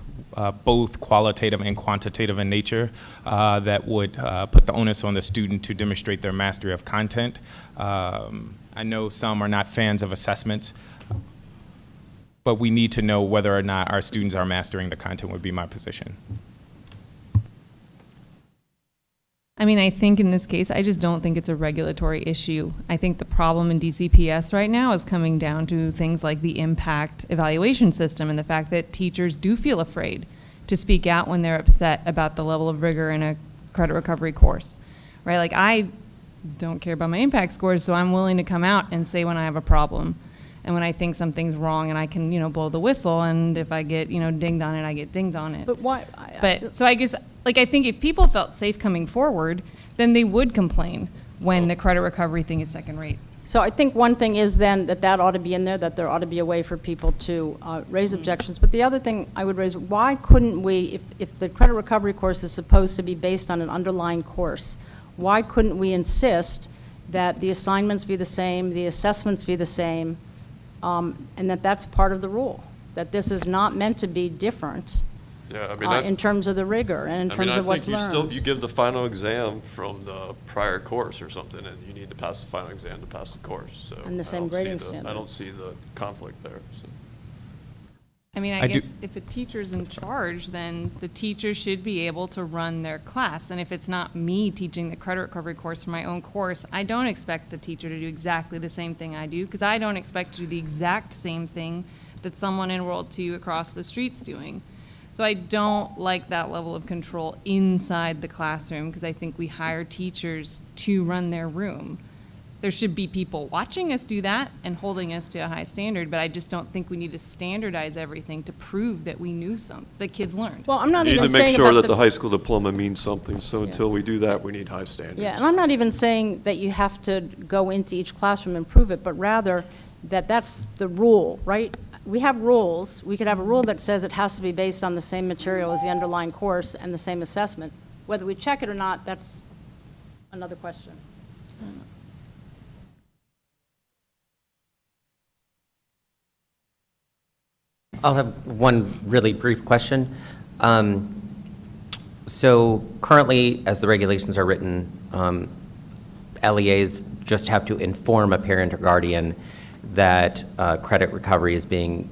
both qualitative and quantitative in nature, that would put the onus on the student to demonstrate their mastery of content. I know some are not fans of assessments, but we need to know whether or not our students are mastering the content would be my position. I mean, I think in this case, I just don't think it's a regulatory issue. I think the problem in DCPS right now is coming down to things like the impact evaluation system and the fact that teachers do feel afraid to speak out when they're upset about the level of rigor in a credit recovery course, right? Like, I don't care about my impact scores, so I'm willing to come out and say when I have a problem and when I think something's wrong, and I can, blow the whistle, and if I get, dinged on it, I get dinged on it. But why? So I guess, I think if people felt safe coming forward, then they would complain when the credit recovery thing is second rate. So I think one thing is then that ought to be in there, that there ought to be a way for people to raise objections. But the other thing I would raise, why couldn't we, if the credit recovery course is supposed to be based on an underlying course, why couldn't we insist that the assignments be the same, the assessments be the same, and that's part of the rule, that this is not meant to be different? Yeah, I mean, in terms of the rigor and in terms of what's learned. I think you give the final exam from the prior course or something, and you need to pass the final exam to pass the course. So And the same grading I don't see the conflict there. So. I mean, I guess if a teacher's in charge, then the teacher should be able to run their class. And if it's not me teaching the credit recovery course for my own course, I don't expect the teacher to do exactly the same thing I do, because I don't expect to do the exact same thing that someone enrolled to across the street's doing. So I don't like that level of control inside the classroom, because I think we hire teachers to run their room. There should be people watching us do that and holding us to a high standard, but I just don't think we need to standardize everything to prove that we knew that kids learned. Well, I'm not even even saying saying to make sure about that the high school diploma means something, so until we do that, we need high standards. Yeah, and I'm not even saying that you have to go into each classroom and prove it, but rather that that's the rule, right? We have rules. We could have a rule that says it has to be based on the same material as the underlying course and the same assessment. Whether we check it or not, that's another question. I'll have one really brief question. So currently, as the regulations are written, LEAs just have to inform a parent or guardian that credit recovery is being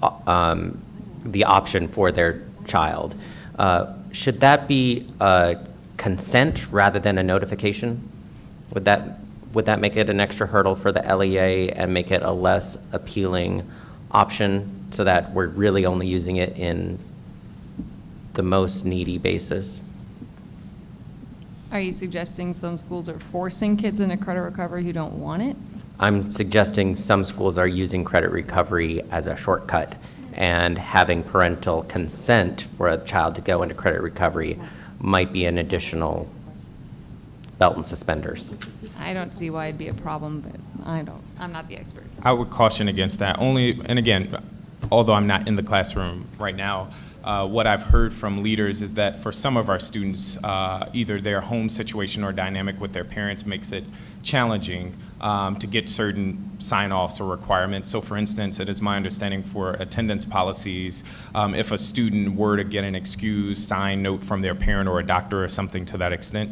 the option for their child. Should that be a consent rather than a notification? Would that make it an extra hurdle for the LEA and make it a less appealing option, so that we're really only using it in the most needy basis? Are you suggesting some schools are forcing kids into credit recovery who don't want it? I'm suggesting some schools are using credit recovery as a shortcut, and having parental consent for a child to go into credit recovery might be an additional belt and suspenders. I don't see why it'd be a problem, but I'm not the expert. I would caution against that. And again, although I'm not in the classroom right now, what I've heard from leaders is that for some of our students, either their home situation or dynamic with their parents makes it challenging to get certain sign-offs or requirements. So for instance, it is my understanding for attendance policies, if a student were to get an excused signed note from their parent or a doctor or something to that extent,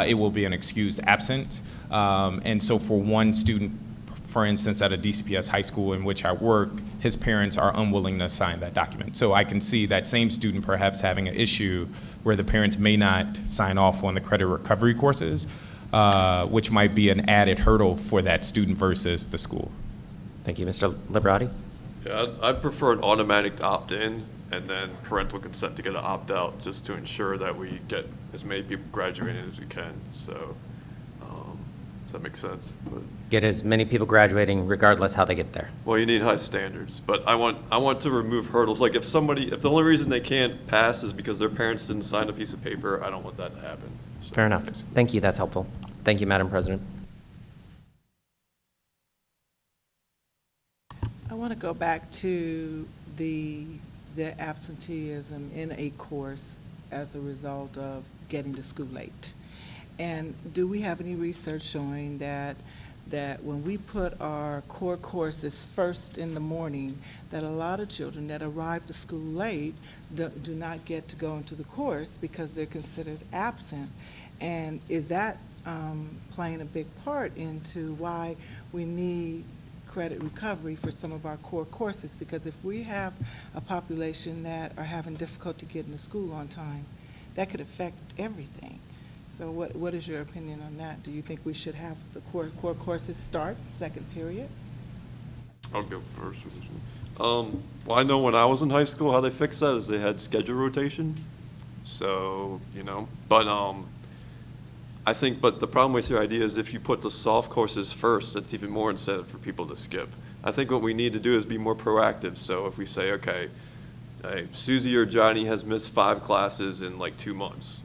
it will be an excused absent. And so for one student, for instance, at a DCPS high school in which I work, his parents are unwilling to sign that document. So I can see that same student perhaps having an issue where the parents may not sign off on the credit recovery courses, which might be an added hurdle for that student versus the school. Thank you. Mr. Liberati? Yeah, I'd prefer an automatic opt-in and then parental consent to get an opt-out, just to ensure that we get as many people graduating as we can. So, does that make sense? But, Get as many people graduating regardless how they get there. well, you need high standards, but I want to remove hurdles. Like if the only reason they can't pass is because their parents didn't sign a piece of paper, I don't want that to happen. So, Fair enough. Thank you. That's helpful. Thank you, Madam President. I want to go back to the absenteeism in a course as a result of getting to school late. And do we have any research showing that when we put our core courses first in the morning, that a lot of children that arrive to school late do not get to go into the course because they're considered absent? And is that playing a big part into why we need credit recovery for some of our core courses? Because if we have a population that are having difficulty getting to school on time, that could affect everything. So what is your opinion on that? Do you think we should have the core courses start second period? I'll go first with this one. Well, I know when I was in high school, how they fixed that is they had schedule rotation. So, but I think, but the problem with your idea is if you put the soft courses first, that's even more incentive for people to skip. I think what we need to do is be more proactive. So if we say, okay, Susie or Johnny has missed 5 classes in like 2 months.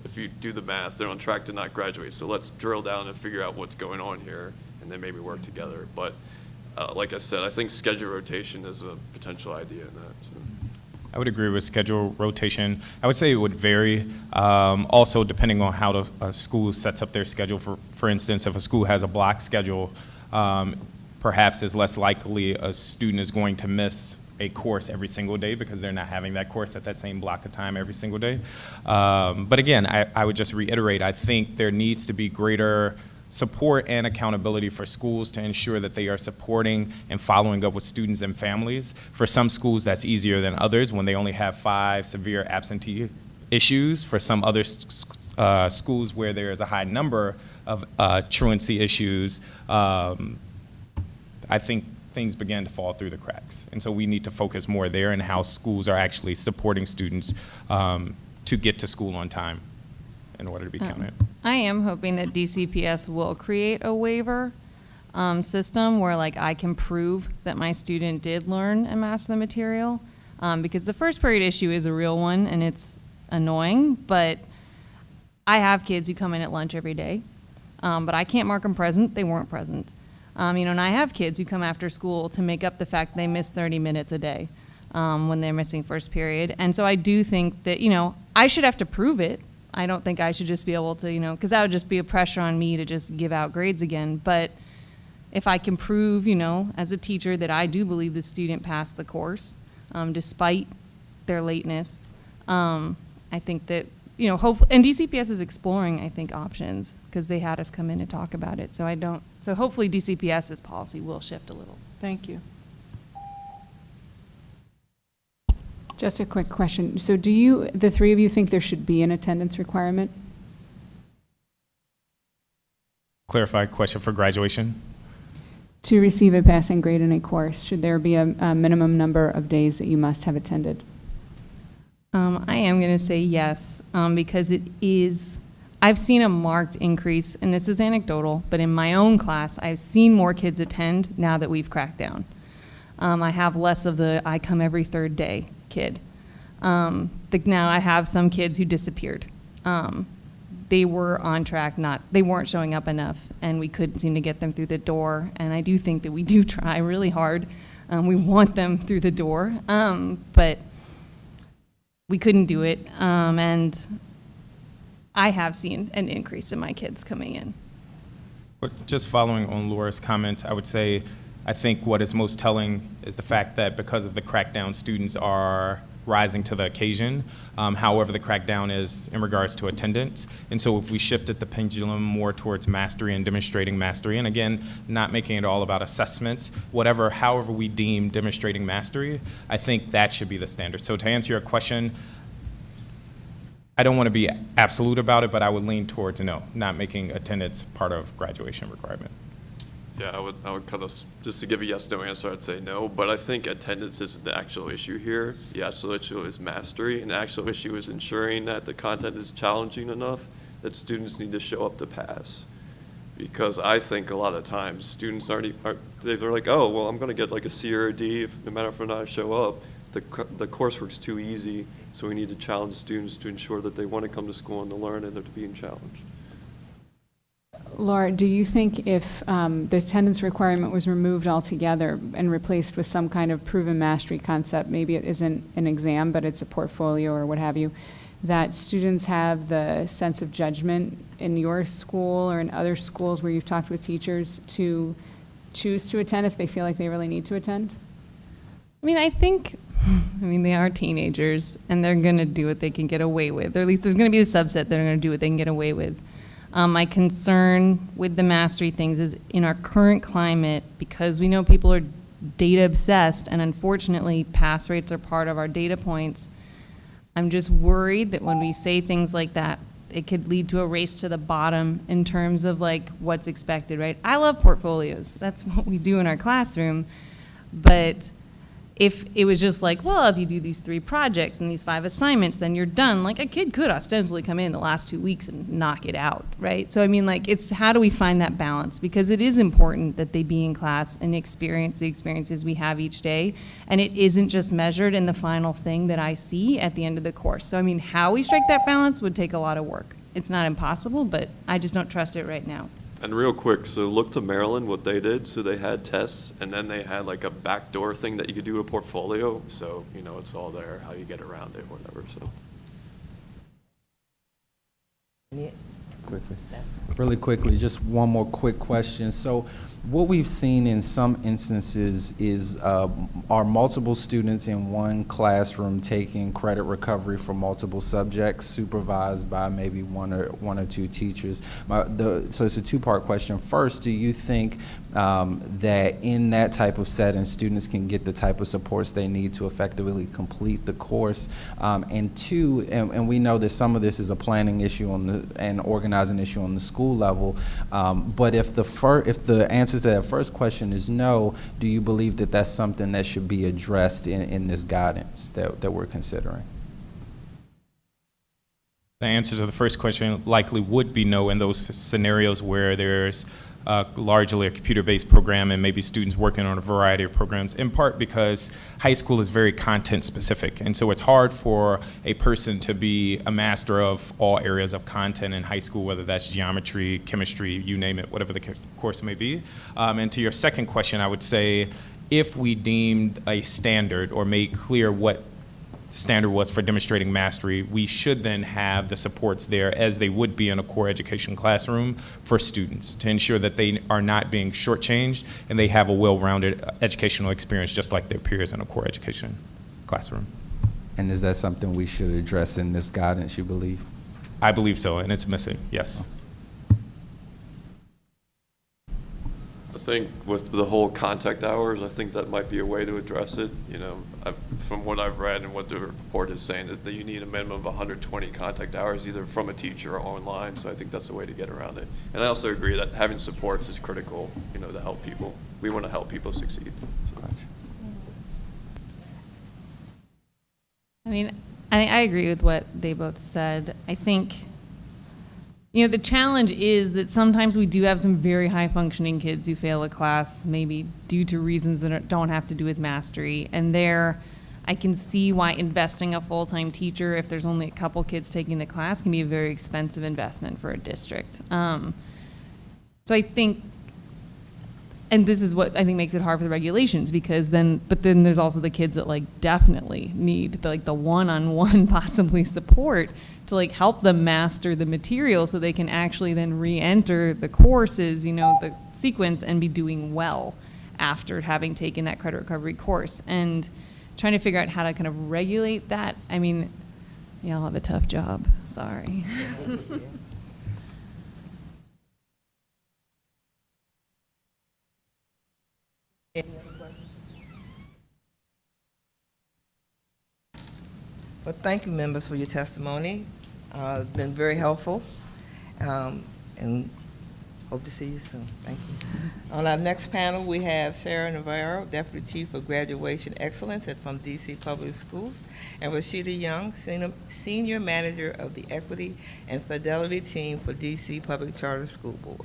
If you do the math, they're on track to not graduate. So let's drill down and figure out what's going on here and then maybe work together. But like I said, I think schedule rotation is a potential idea in that. So. I would agree with schedule rotation. I would say it would vary, also depending on how a school sets up their schedule. For instance, if a school has a block schedule, perhaps it's less likely a student is going to miss a course every single day because they're not having that course at that same block of time every single day. But again, I would just reiterate, I think there needs to be greater support and accountability for schools to ensure that they are supporting and following up with students and families. For some schools, that's easier than others when they only have 5 severe absentee issues. For some other schools where there is a high number of truancy issues, I think things began to fall through the cracks. And so we need to focus more there in how schools are actually supporting students to get to school on time in order to be counted. I am hoping that DCPS will create a waiver system where I can prove that my student did learn and master the material, because the first period issue is a real one and it's annoying, but I have kids who come in at lunch every day, but I can't mark them present. They weren't present. And I have kids who come after school to make up the fact they miss 30 minutes a day when they're missing first period. And so I do think that, I should have to prove it. I don't think I should just be able to, because that would just be a pressure on me to just give out grades again. But if I can prove, as a teacher that I do believe the student passed the course, despite their lateness, I think that, and DCPS is exploring, I think, options because they had us come in and talk about it. So hopefully DCPS's policy will shift a little. Thank you. Just a quick question. So do the 3 of you think there should be an attendance requirement? Clarify question for graduation. To receive a passing grade in a course, should there be a minimum number of days that you must have attended? I am going to say yes, because I've seen a marked increase, and this is anecdotal, but in my own class, I've seen more kids attend now that we've cracked down. I have less of the I come every 3rd day kid. Now I have some kids who disappeared. They were on track, they weren't showing up enough, and we couldn't seem to get them through the door. And I do think that we do try really hard. We want them through the door, but we couldn't do it. And I have seen an increase in my kids coming in. But just following on Laura's comments, I would say, I think what is most telling is the fact that because of the crackdown, students are rising to the occasion. However, the crackdown is in regards to attendance. And so if we shifted the pendulum more towards mastery and demonstrating mastery, and again, not making it all about assessments, however we deem demonstrating mastery, I think that should be the standard. So to answer your question, I don't want to be absolute about it, but I would lean towards no, not making attendance part of graduation requirement. Yeah, I would kind of, just to give a yes/no answer, I'd say no, but I think attendance isn't the actual issue here. The actual issue is mastery, and the actual issue is ensuring that the content is challenging enough that students need to show up to pass. Because I think a lot of times students they're like, oh, well, I'm going to get like a C or a D no matter if or not I show up. The coursework's too easy, so we need to challenge students to ensure that they want to come to school and to learn and they're being challenged. Laura, do you think if the attendance requirement was removed altogether and replaced with some kind of proven mastery concept, maybe it isn't an exam, but it's a portfolio or what have you, that students have the sense of judgment in your school or in other schools where you've talked with teachers to choose to attend if they feel like they really need to attend? I mean, they are teenagers, and they're going to do what they can get away with, or at least there's going to be a subset that are going to do what they can get away with. My concern with the mastery things is in our current climate, because we know people are data obsessed, and unfortunately pass rates are part of our data points, I'm just worried that when we say things like that, it could lead to a race to the bottom in terms of like what's expected, right? I love portfolios. That's what we do in our classroom. But if it was just like, well, if you do these 3 projects and these 5 assignments, then you're done. Like a kid could ostensibly come in the last 2 weeks and knock it out, right? So I mean, like, it's how do we find that balance? Because it is important that they be in class and experience the experiences we have each day. And it isn't just measured in the final thing that I see at the end of the course. So I mean, how we strike that balance would take a lot of work. It's not impossible, but I just don't trust it right now. And real quick, so look to Maryland, what they did. So they had tests, and then they had like a backdoor thing that you could do a portfolio. So, you know, it's all there, how you get around it, whatever, so. Really quickly, just one more quick question. So what we've seen in some instances is are multiple students in one classroom taking credit recovery for multiple subjects supervised by maybe one or 2 teachers. So it's a 2-part question. First, do you think that in that type of setting, students can get the type of supports they need to effectively complete the course? And 2, and we know that some of this is a planning issue and organizing issue on the school level, but if the answer to that first question is no, do you believe that that's something that should be addressed in this guidance that we're considering? The answer to the first question likely would be no in those scenarios where there's largely a computer-based program and maybe students working on a variety of programs, in part because high school is very content-specific. And so it's hard for a person to be a master of all areas of content in high school, whether that's geometry, chemistry, you name it, whatever the course may be. And to your second question, I would say if we deemed a standard or made clear what the standard was for demonstrating mastery, we should then have the supports there as they would be in a core education classroom for students to ensure that they are not being shortchanged and they have a well-rounded educational experience just like their peers in a core education classroom. And is that something we should address in this guidance, you believe? I believe so, and it's missing, yes. I think with the whole contact hours, I think that might be a way to address it. You know, from what I've read and what the report is saying, that you need a minimum of 120 contact hours, either from a teacher or online. So I think that's a way to get around it. And I also agree that having supports is critical, you know, to help people. We want to help people succeed. So. I mean, I agree with what they both said. I think, you know, the challenge is that sometimes we do have some very high-functioning kids who fail a class, maybe due to reasons that don't have to do with mastery. And there, I can see why investing a full-time teacher, if there's only a couple kids taking the class, can be a very expensive investment for a district. So I think and this is what I think makes it hard for the regulations, because but then there's also the kids that like definitely need the one-on-one possibly support to like help them master the material so they can actually then re-enter the courses, the sequence, and be doing well after having taken that credit recovery course. And trying to figure out how to kind of regulate that. I mean, y'all have a tough job. Sorry. Well, thank you, members, for your testimony. It's been very helpful, and hope to see you soon. Thank you. On our next panel, we have Sarah Navarro, Deputy Chief of Graduation Excellence from DC Public Schools, and Rashida Young, Senior Manager of the Equity and Fidelity Team for DC Public Charter School Board.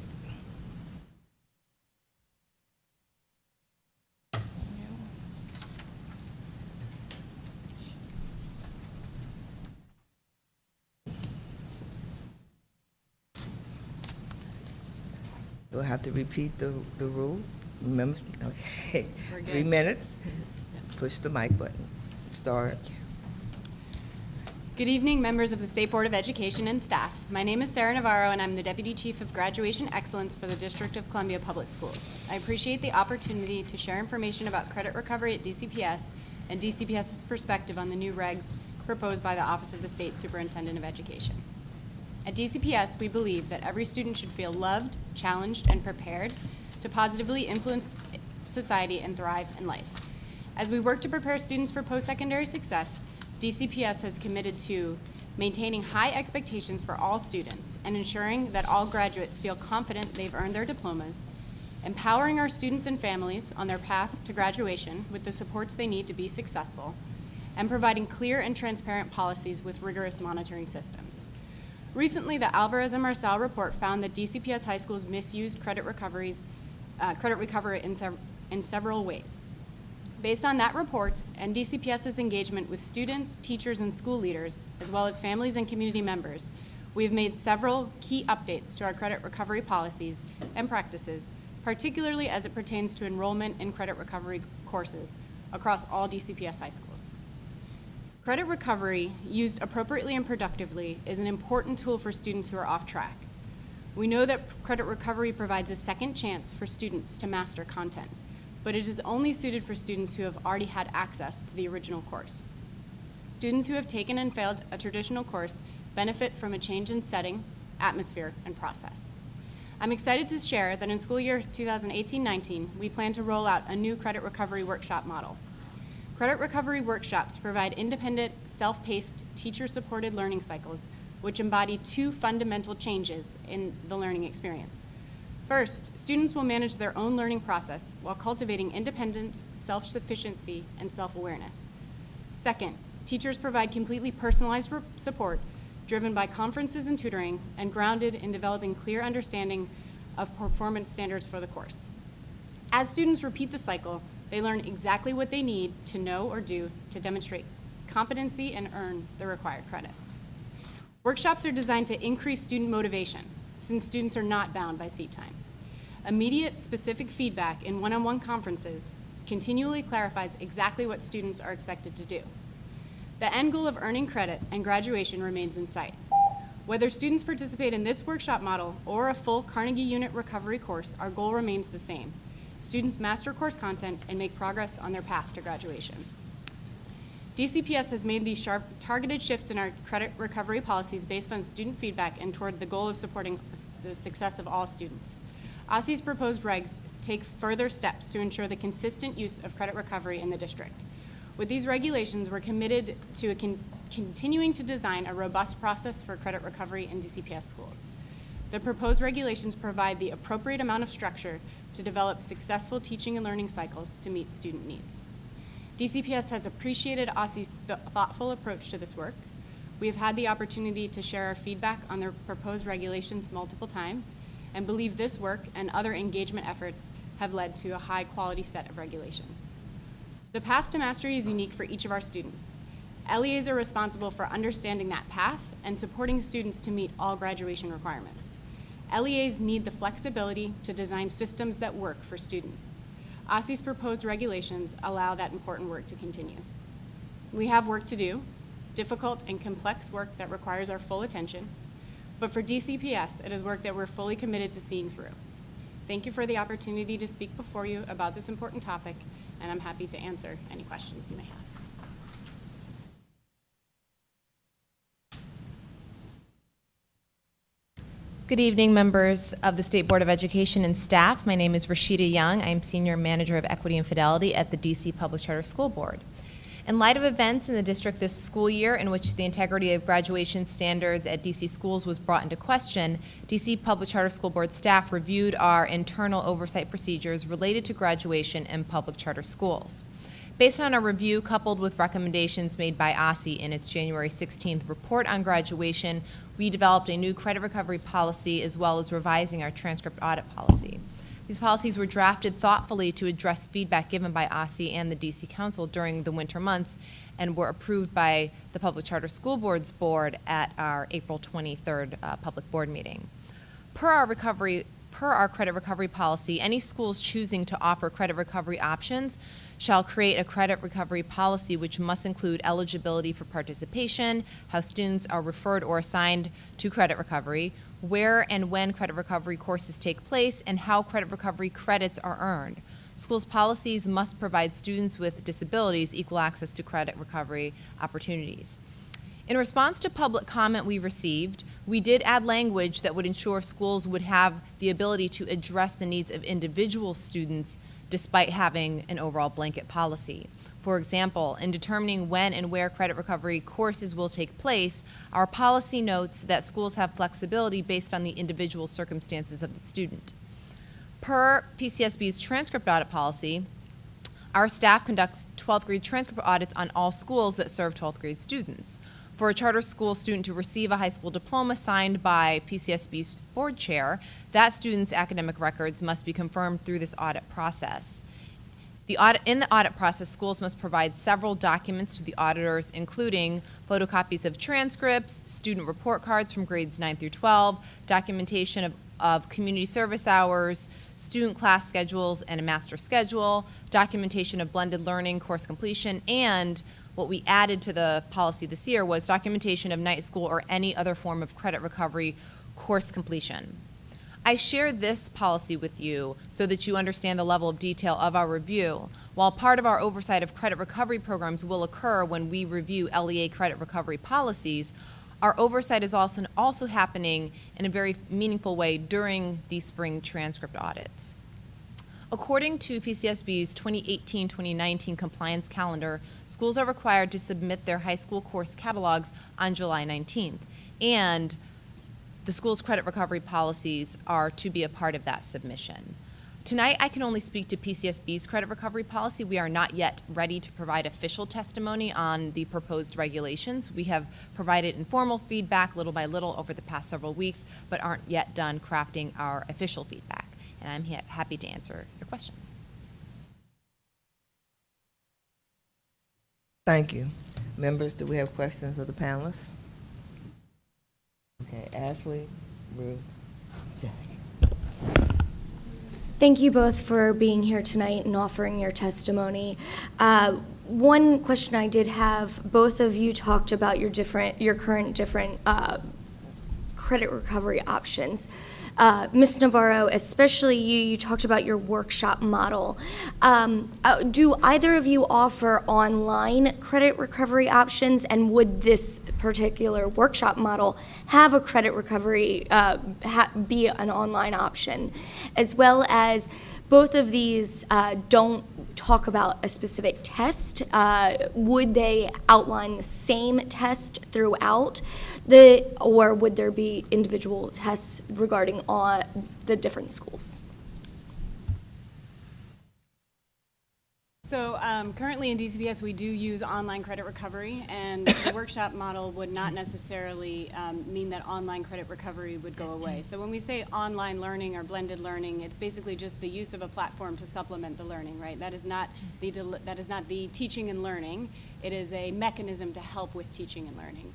We'll have to repeat the rules. Remember, okay, 3 minutes. Push the mic button. Start. Good evening, members of the State Board of Education and staff. My name is Sarah Navarro, and I'm the Deputy Chief of Graduation Excellence for the District of Columbia Public Schools. I appreciate the opportunity to share information about credit recovery at DCPS and DCPS's perspective on the new regs proposed by the Office of the State Superintendent of Education. At DCPS, we believe that every student should feel loved, challenged, and prepared to positively influence society and thrive in life. As we work to prepare students for post-secondary success, DCPS has committed to maintaining high expectations for all students and ensuring that all graduates feel confident they've earned their diplomas, empowering our students and families on their path to graduation with the supports they need to be successful, and providing clear and transparent policies with rigorous monitoring systems. Recently, the Alvarez and Marcel report found that DCPS high schools misused credit recovery in several ways. Based on that report and DCPS's engagement with students, teachers, and school leaders, as well as families and community members, we have made several key updates to our credit recovery policies and practices, particularly as it pertains to enrollment in credit recovery courses across all DCPS high schools. Credit recovery, used appropriately and productively, is an important tool for students who are off track. We know that credit recovery provides a second chance for students to master content, but it is only suited for students who have already had access to the original course. Students who have taken and failed a traditional course benefit from a change in setting, atmosphere, and process. I'm excited to share that in school year 2018-19, we plan to roll out a new credit recovery workshop model. Credit recovery workshops provide independent, self-paced, teacher-supported learning cycles which embody 2 fundamental changes in the learning experience. First, students will manage their own learning process while cultivating independence, self-sufficiency, and self-awareness. Second, teachers provide completely personalized support driven by conferences and tutoring and grounded in developing clear understanding of performance standards for the course. As students repeat the cycle, they learn exactly what they need to know or do to demonstrate competency and earn the required credit. Workshops are designed to increase student motivation, since students are not bound by seat time. Immediate, specific feedback in one-on-one conferences continually clarifies exactly what students are expected to do. The end goal of earning credit and graduation remains in sight. Whether students participate in this workshop model or a full Carnegie Unit recovery course, our goal remains the same. Students master course content and make progress on their path to graduation. DCPS has made these sharp, targeted shifts in our credit recovery policies based on student feedback and toward the goal of supporting the success of all students. OSSE's proposed regs take further steps to ensure the consistent use of credit recovery in the district. With these regulations, we're committed to continuing to design a robust process for credit recovery in DCPS schools. The proposed regulations provide the appropriate amount of structure to develop successful teaching and learning cycles to meet student needs. DCPS has appreciated OSSE's thoughtful approach to this work. We have had the opportunity to share our feedback on their proposed regulations multiple times and believe this work and other engagement efforts have led to a high-quality set of regulations. The path to mastery is unique for each of our students. LEAs are responsible for understanding that path and supporting students to meet all graduation requirements. LEAs need the flexibility to design systems that work for students. OSSE's proposed regulations allow that important work to continue. We have work to do, difficult and complex work that requires our full attention, but for DCPS, it is work that we're fully committed to seeing through. Thank you for the opportunity to speak before you about this important topic, and I'm happy to answer any questions you may have. Good evening, members of the State Board of Education and staff. My name is Rashida Young. I am Senior Manager of Equity and Fidelity at the DC Public Charter School Board. In light of events in the district this school year in which the integrity of graduation standards at DC schools was brought into question, DC Public Charter School Board staff reviewed our internal oversight procedures related to graduation in public charter schools. Based on our review, coupled with recommendations made by OSSE in its January 16th report on graduation, we developed a new credit recovery policy as well as revising our transcript audit policy. These policies were drafted thoughtfully to address feedback given by OSSE and the DC Council during the winter months and were approved by the Public Charter School Board's board at our April 23rd public board meeting. Per our credit recovery policy, any schools choosing to offer credit recovery options shall create a credit recovery policy which must include eligibility for participation, how students are referred or assigned to credit recovery, where and when credit recovery courses take place, and how credit recovery credits are earned. Schools' policies must provide students with disabilities equal access to credit recovery opportunities. In response to public comment we received, we did add language that would ensure schools would have the ability to address the needs of individual students despite having an overall blanket policy. For example, in determining when and where credit recovery courses will take place, our policy notes that schools have flexibility based on the individual circumstances of the student. Per PCSB's transcript audit policy, our staff conducts 12th grade transcript audits on all schools that serve 12th grade students. For a charter school student to receive a high school diploma signed by PCSB's board chair, that student's academic records must be confirmed through this audit process. In the audit process, schools must provide several documents to the auditors, including photocopies of transcripts, student report cards from grades 9 through 12, documentation of community service hours, student class schedules and a master schedule, documentation of blended learning, course completion, and what we added to the policy this year was documentation of night school or any other form of credit recovery course completion. I share this policy with you so that you understand the level of detail of our review. While part of our oversight of credit recovery programs will occur when we review LEA credit recovery policies, our oversight is also happening in a very meaningful way during these spring transcript audits. According to PCSB's 2018-2019 compliance calendar, schools are required to submit their high school course catalogs on July 19th, and the school's credit recovery policies are to be a part of that submission. Tonight, I can only speak to PCSB's credit recovery policy. We are not yet ready to provide official testimony on the proposed regulations. We have provided informal feedback little by little over the past several weeks, but aren't yet done crafting our official feedback. And I'm happy to answer your questions. Thank you. Members, do we have questions of the panelists? Okay, Ashley, Ruth, Jackie. Thank you both for being here tonight and offering your testimony. One question I did have, both of you talked about your current different credit recovery options. Ms. Navarro, especially you talked about your workshop model. Do either of you offer online credit recovery options, and would this particular workshop model have a credit recovery, be an online option? As well as both of these don't talk about a specific test. Would they outline the same test throughout? Or would there be individual tests regarding the different schools? So currently in DCPS, we do use online credit recovery, and the workshop model would not necessarily mean that online credit recovery would go away. So when we say online learning or blended learning, it's basically just the use of a platform to supplement the learning, right? That is not the teaching and learning. It is a mechanism to help with teaching and learning.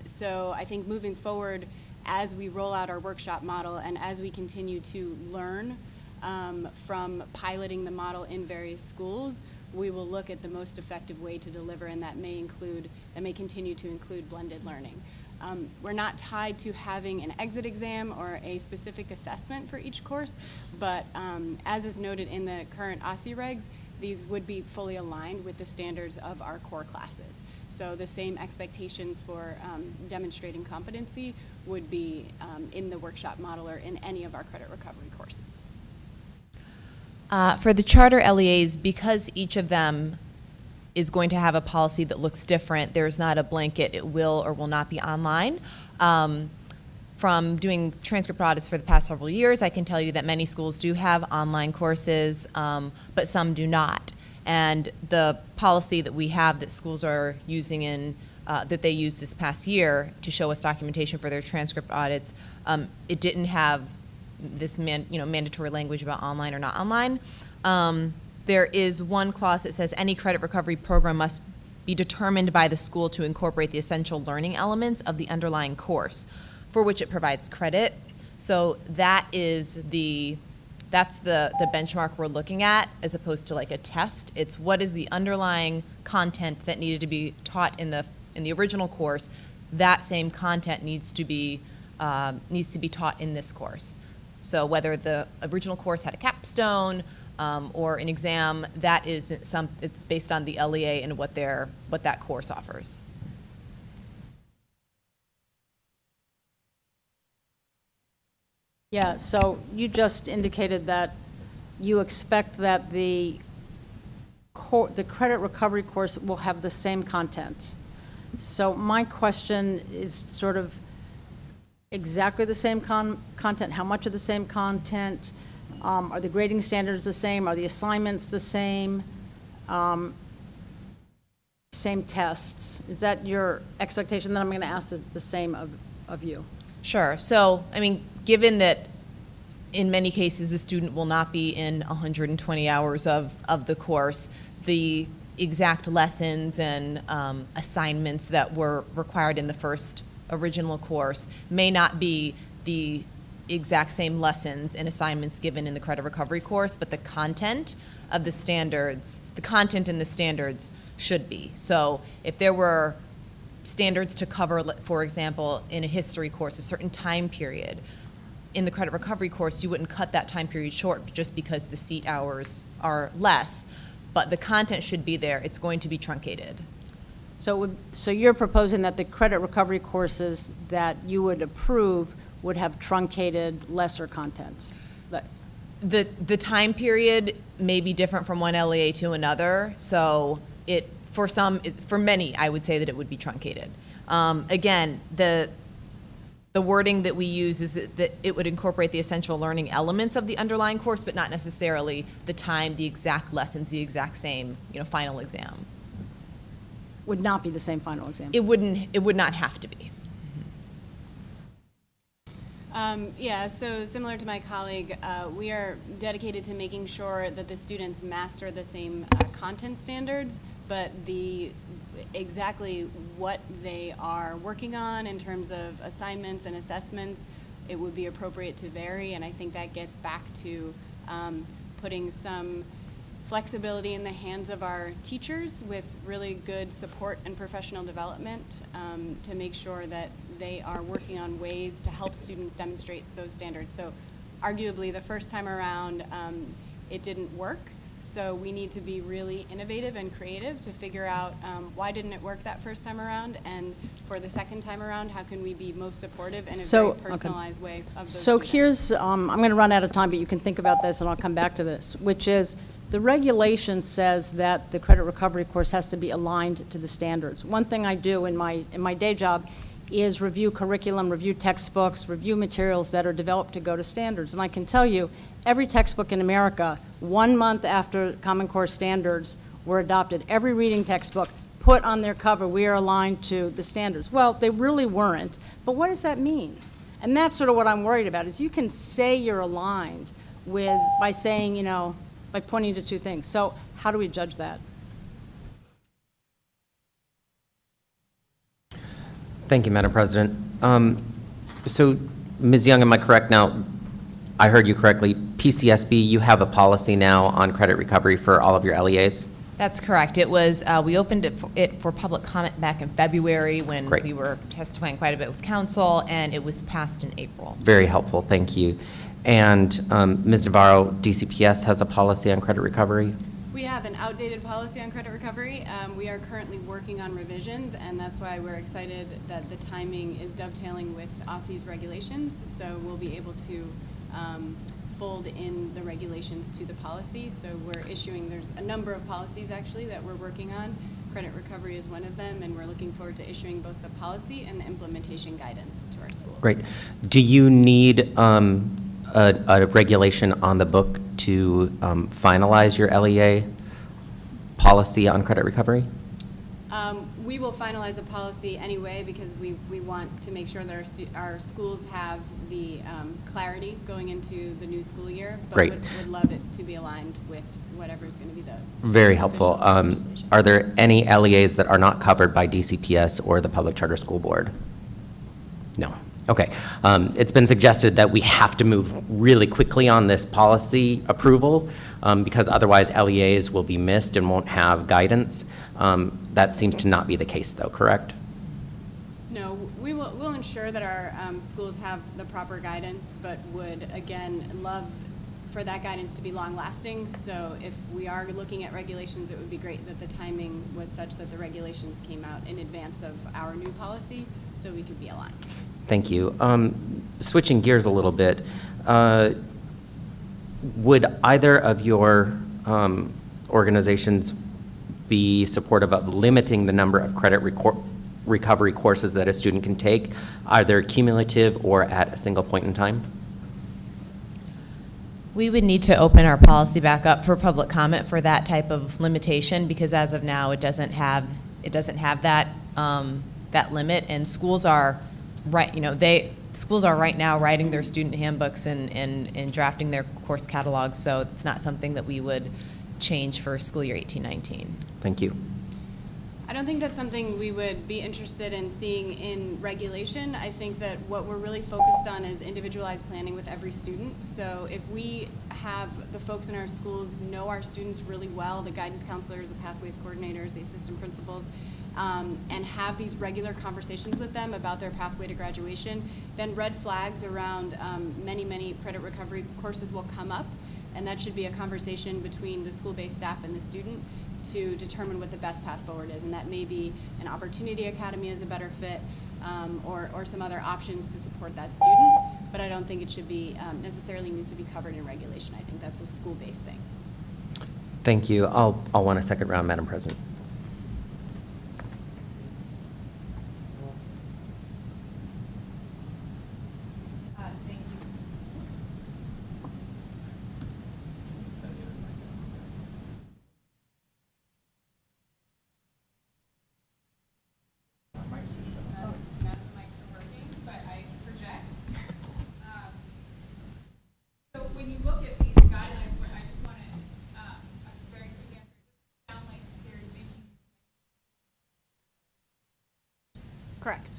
So I think moving forward, as we roll out our workshop model and as we continue to learn from piloting the model in various schools, we will look at the most effective way to deliver, and that may continue to include blended learning. We're not tied to having an exit exam or a specific assessment for each course, but as is noted in the current OSSE regs, these would be fully aligned with the standards of our core classes. So the same expectations for demonstrating competency would be in the workshop model or in any of our credit recovery courses. For the charter LEAs, because each of them is going to have a policy that looks different, there's not a blanket, it will or will not be online. From doing transcript audits for the past several years, I can tell you that many schools do have online courses, but some do not. And the policy that we have that schools are using that they used this past year to show us documentation for their transcript audits, it didn't have this mandatory language about online or not online. There is one clause that says any credit recovery program must be determined by the school to incorporate the essential learning elements of the underlying course for which it provides credit. So that's the benchmark we're looking at, as opposed to like a test. It's what is the underlying content that needed to be taught in the original course. That same content needs to be taught in this course. So whether the original course had a capstone or an exam, it's based on the LEA and what that course offers. Yeah, so you just indicated that you expect that the credit recovery course will have the same content. So my question is sort of exactly the same content, how much of the same content? Are the grading standards the same? Are the assignments the same? Same tests? Is that your expectation? That I'm going to ask is the same of you. Sure. So, I mean, given that in many cases the student will not be in 120 hours of the course, the exact lessons and assignments that were required in the first original course may not be the exact same lessons and assignments given in the credit recovery course, but the content of the standards, the content in the standards should be. So if there were standards to cover, for example, in a history course, a certain time period, in the credit recovery course, you wouldn't cut that time period short just because the seat hours are less, but the content should be there. It's going to be truncated. So you're proposing that the credit recovery courses that you would approve would have truncated lesser content? The time period may be different from one LEA to another, so for many, I would say that it would be truncated. Again, the wording that we use is that it would incorporate the essential learning elements of the underlying course, but not necessarily the time, the exact lessons, the exact same, final exam. Would not be the same final exam? It would not have to be. Yeah, so similar to my colleague, we are dedicated to making sure that the students master the same content standards, but exactly what they are working on in terms of assignments and assessments, it would be appropriate to vary, and I think that gets back to putting some flexibility in the hands of our teachers with really good support and professional development to make sure that they are working on ways to help students demonstrate those standards. So arguably the first time around it didn't work, so we need to be really innovative and creative to figure out why didn't it work that first time around, and for the second time around, how can we be most supportive in a very personalized way of those students. Here's, I'm going to run out of time, but you can think about this and I'll come back to this, which is the regulation says that the credit recovery course has to be aligned to the standards. One thing I do in my day job is review curriculum, review textbooks, review materials that are developed to go to standards. And I can tell you, every textbook in America, 1 month after Common Core standards were adopted, every reading textbook put on their cover, we are aligned to the standards. Well, they really weren't, but what does that mean? And that's sort of what I'm worried about, is you can say you're aligned by saying, by pointing to two things. So how do we judge that? Thank you, Madam President. So, Ms. Young, am I correct now? I heard you correctly. PCSB, you have a policy now on credit recovery for all of your LEAs? That's correct. It was, we opened it for public comment back in February when Great. we were testifying quite a bit with council, and it was passed in April. Very helpful, thank you. And Ms. Navarro, DCPS has a policy on credit recovery? We have an outdated policy on credit recovery. We are currently working on revisions, and that's why we're excited that the timing is dovetailing with OSSE's regulations. So we'll be able to fold in the regulations to the policy. So we're issuing, there's a number of policies actually that we're working on. Credit recovery is one of them, and we're looking forward to issuing both the policy and the implementation guidance to our schools. Great. Do you need a regulation on the book to finalize your LEA policy on credit recovery? We will finalize a policy anyway because we want to make sure that our schools have the clarity going into the new school year. But Great. would love it to be aligned with whatever is going to be the Very helpful. official legislation. Are there any LEAs that are not covered by DCPS or the Public Charter School Board? No. Okay. It's been suggested that we have to move really quickly on this policy approval because otherwise LEAs will be missed and won't have guidance. That seems to not be the case, though, correct? No, we'll ensure that our schools have the proper guidance, but would, again, love for that guidance to be long-lasting. So if we are looking at regulations, it would be great that the timing was such that the regulations came out in advance of our new policy so we could be aligned. Thank you. Switching gears a little bit, would either of your organizations be supportive of limiting the number of credit recovery courses that a student can take, either cumulative or at a single point in time? We would need to open our policy back up for public comment for that type of limitation because as of now, it doesn't have that that limit, and schools are schools are right now writing their student handbooks and drafting their course catalogs, so it's not something that we would change for school year 18-19. Thank you. I don't think that's something we would be interested in seeing in regulation. I think that what we're really focused on is individualized planning with every student. So if we have the folks in our schools know our students really well, the guidance counselors, the pathways coordinators, the assistant principals, and have these regular conversations with them about their pathway to graduation, then red flags around many credit recovery courses will come up, and that should be a conversation between the school-based staff and the student to determine what the best path forward is, and that may be an opportunity academy as a better fit, or some other options to support that student, but I don't think it should be necessarily needs to be covered in regulation. I think that's a school-based thing. Thank you. I'll want a second round, Madam President. Correct.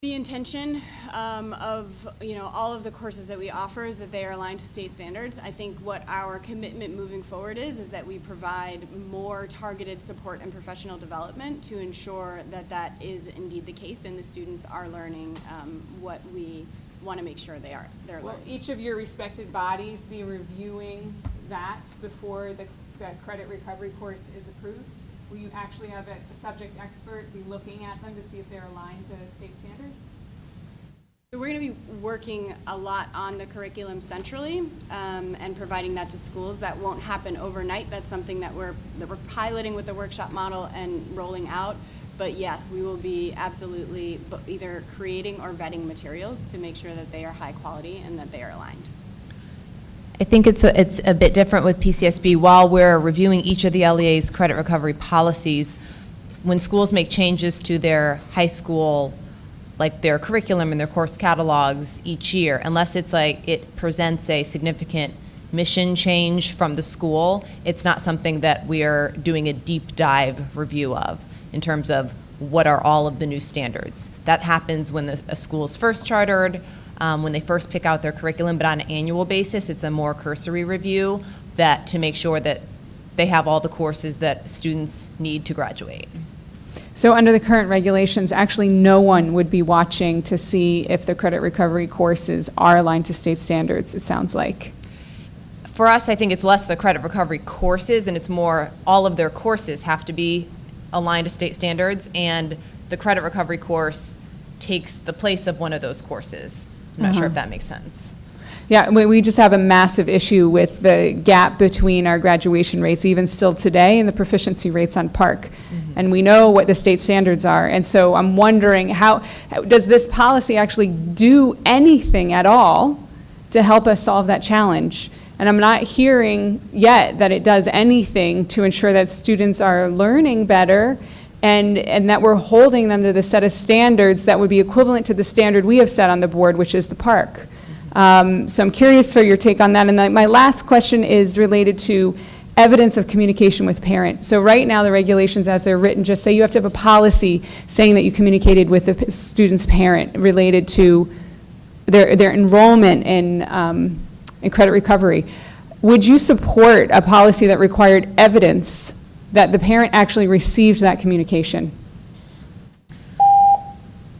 The intention of all of the courses that we offer is that they are aligned to state standards. I think what our commitment moving forward is that we provide more targeted support and professional development to ensure that that is indeed the case and the students are learning what we want to make sure they're Will learning. each of your respective bodies be reviewing that before the credit recovery course is approved? Will you actually have a subject expert be looking at them to see if they're aligned to state standards? So we're going to be working a lot on the curriculum centrally and providing that to schools. That won't happen overnight. That's something that we're piloting with the workshop model and rolling out. But yes, we will be absolutely either creating or vetting materials to make sure that they are high quality and that they are aligned. I think it's a bit different with PCSB. While we're reviewing each of the LEA's credit recovery policies, when schools make changes to their high school, like their curriculum and their course catalogs each year, unless it's like it presents a significant mission change from the school, it's not something that we are doing a deep dive review of in terms of what are all of the new standards. That happens when a school is first chartered, when they first pick out their curriculum, but on an annual basis, it's a more cursory review that to make sure that they have all the courses that students need to graduate. So under the current regulations, actually no one would be watching to see if the credit recovery courses are aligned to state standards, it sounds like. For us, I think it's less the credit recovery courses, and it's more all of their courses have to be aligned to state standards, and the credit recovery course takes the place of one of those courses. I'm not sure if that makes sense. Yeah, we just have a massive issue with the gap between our graduation rates, even still today, and the proficiency rates on PARCC. And we know what the state standards are. And so I'm wondering, how does this policy actually do anything at all to help us solve that challenge? And I'm not hearing yet that it does anything to ensure that students are learning better and that we're holding them to the set of standards that would be equivalent to the standard we have set on the board, which is the PARCC. So I'm curious for your take on that. And then my last question is related to evidence of communication with parent. So right now the regulations as they're written just say you have to have a policy saying that you communicated with the student's parent related to their enrollment in credit recovery. Would you support a policy that required evidence that the parent actually received that communication?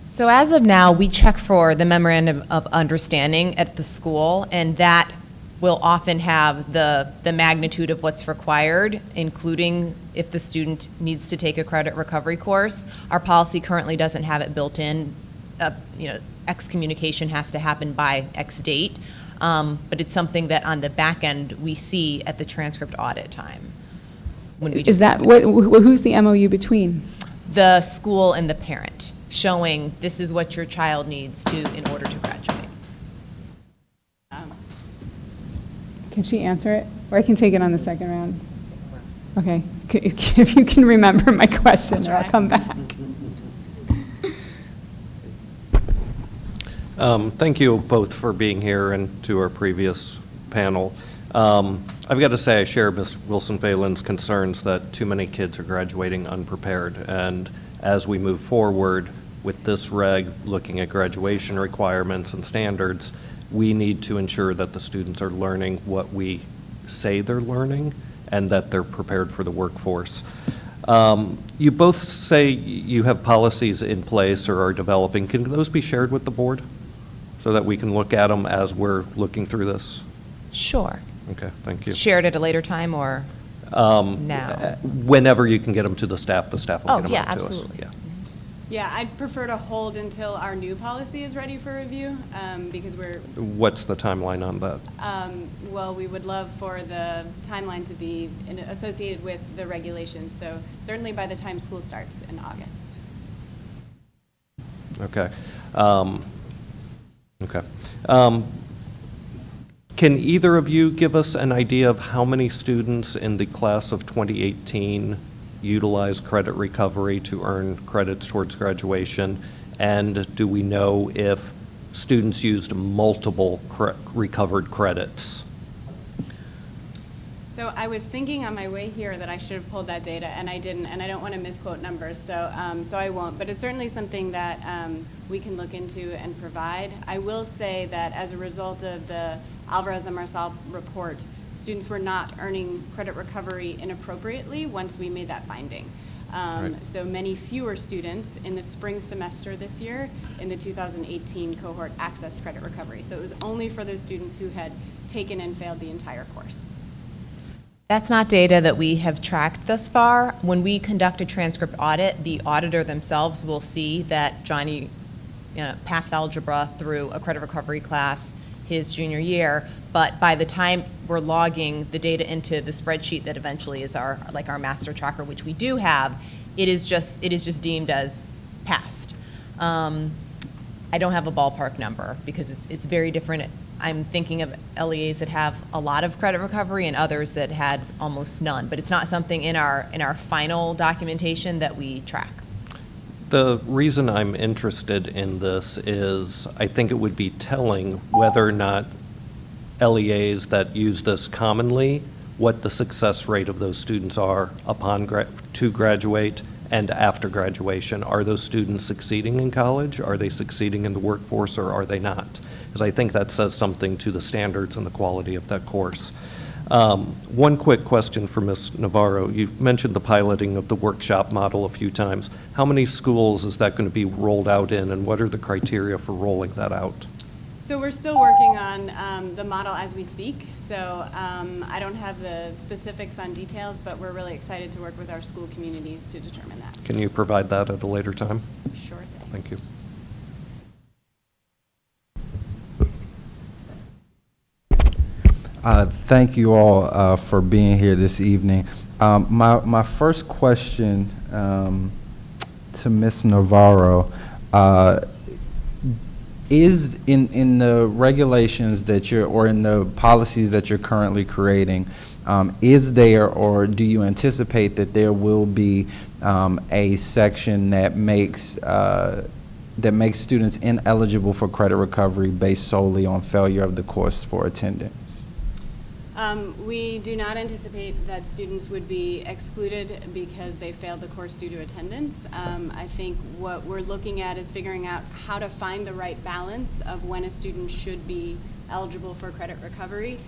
So as of now, we check for the memorandum of understanding at the school, and that will often have the magnitude of what's required, including if the student needs to take a credit recovery course. Our policy currently doesn't have it built in. X communication has to happen by X date, but it's something that on the back end we see at the transcript audit time. Is that who's the MOU between? The school and the parent, showing this is what your child needs in order to graduate. Can she answer it? Or I can take it on the second round. Okay, if you can remember my question, I'll come back. Thank you both for being here and to our previous panel. I've got to say I share Ms. Wilson-Phelan's concerns that too many kids are graduating unprepared. And as we move forward with this reg, looking at graduation requirements and standards, we need to ensure that the students are learning what we say they're learning and that they're prepared for the workforce. You both say you have policies in place or are developing. Can those be shared with the board so that we can look at them as we're looking through this? Sure. Okay, thank you. Shared at a later time or now? Whenever you can get them to the staff will get them out to us. Absolutely. Yeah. Yeah, I'd prefer to hold until our new policy is ready for review, because we're... What's the timeline on that? Well, we would love for the timeline to be associated with the regulations, so certainly by the time school starts in August. Okay. Can either of you give us an idea of how many students in the class of 2018 utilize credit recovery to earn credits towards graduation? And do we know if students used multiple recovered credits? So I was thinking on my way here that I should have pulled that data, and I didn't, and I don't want to misquote numbers, so I won't. But it's certainly something that we can look into and provide. I will say that as a result of the Alvarez and Marsal report, students were not earning credit recovery inappropriately once we made that finding. So many fewer students in the spring semester this year in the 2018 cohort accessed credit recovery. So it was only for those students who had taken and failed the entire course. That's not data that we have tracked thus far. When we conduct a transcript audit, the auditor themselves will see that Johnny passed algebra through a credit recovery class his junior year, but by the time we're logging the data into the spreadsheet that eventually is our master tracker, which we do have, it is just deemed as passed. I don't have a ballpark number because it's very different. I'm thinking of LEAs that have a lot of credit recovery and others that had almost none, but it's not something in our final documentation that we track. The reason I'm interested in this is I think it would be telling whether or not LEAs that use this commonly, what the success rate of those students are upon to graduate and after graduation. Are those students succeeding in college? Are they succeeding in the workforce, or are they not? Because I think that says something to the standards and the quality of that course. One quick question for Ms. Navarro. You mentioned the piloting of the workshop model a few times. How many schools is that going to be rolled out in, and what are the criteria for rolling that out? So we're still working on the model as we speak. So I don't have the specifics on details, but we're really excited to work with our school communities to determine that. Can you provide that at a later time? Sure thing. Thank you. Thank you all for being here this evening. My first question to Ms. Navarro is in the regulations that you're, or in the policies that you're currently creating, is there, or do you anticipate that there will be a section that makes students ineligible for credit recovery based solely on failure of the course for attendance? We do not anticipate that students would be excluded because they failed the course due to attendance. I think what we're looking at is figuring out how to find the right balance of when a student should be eligible for credit recovery.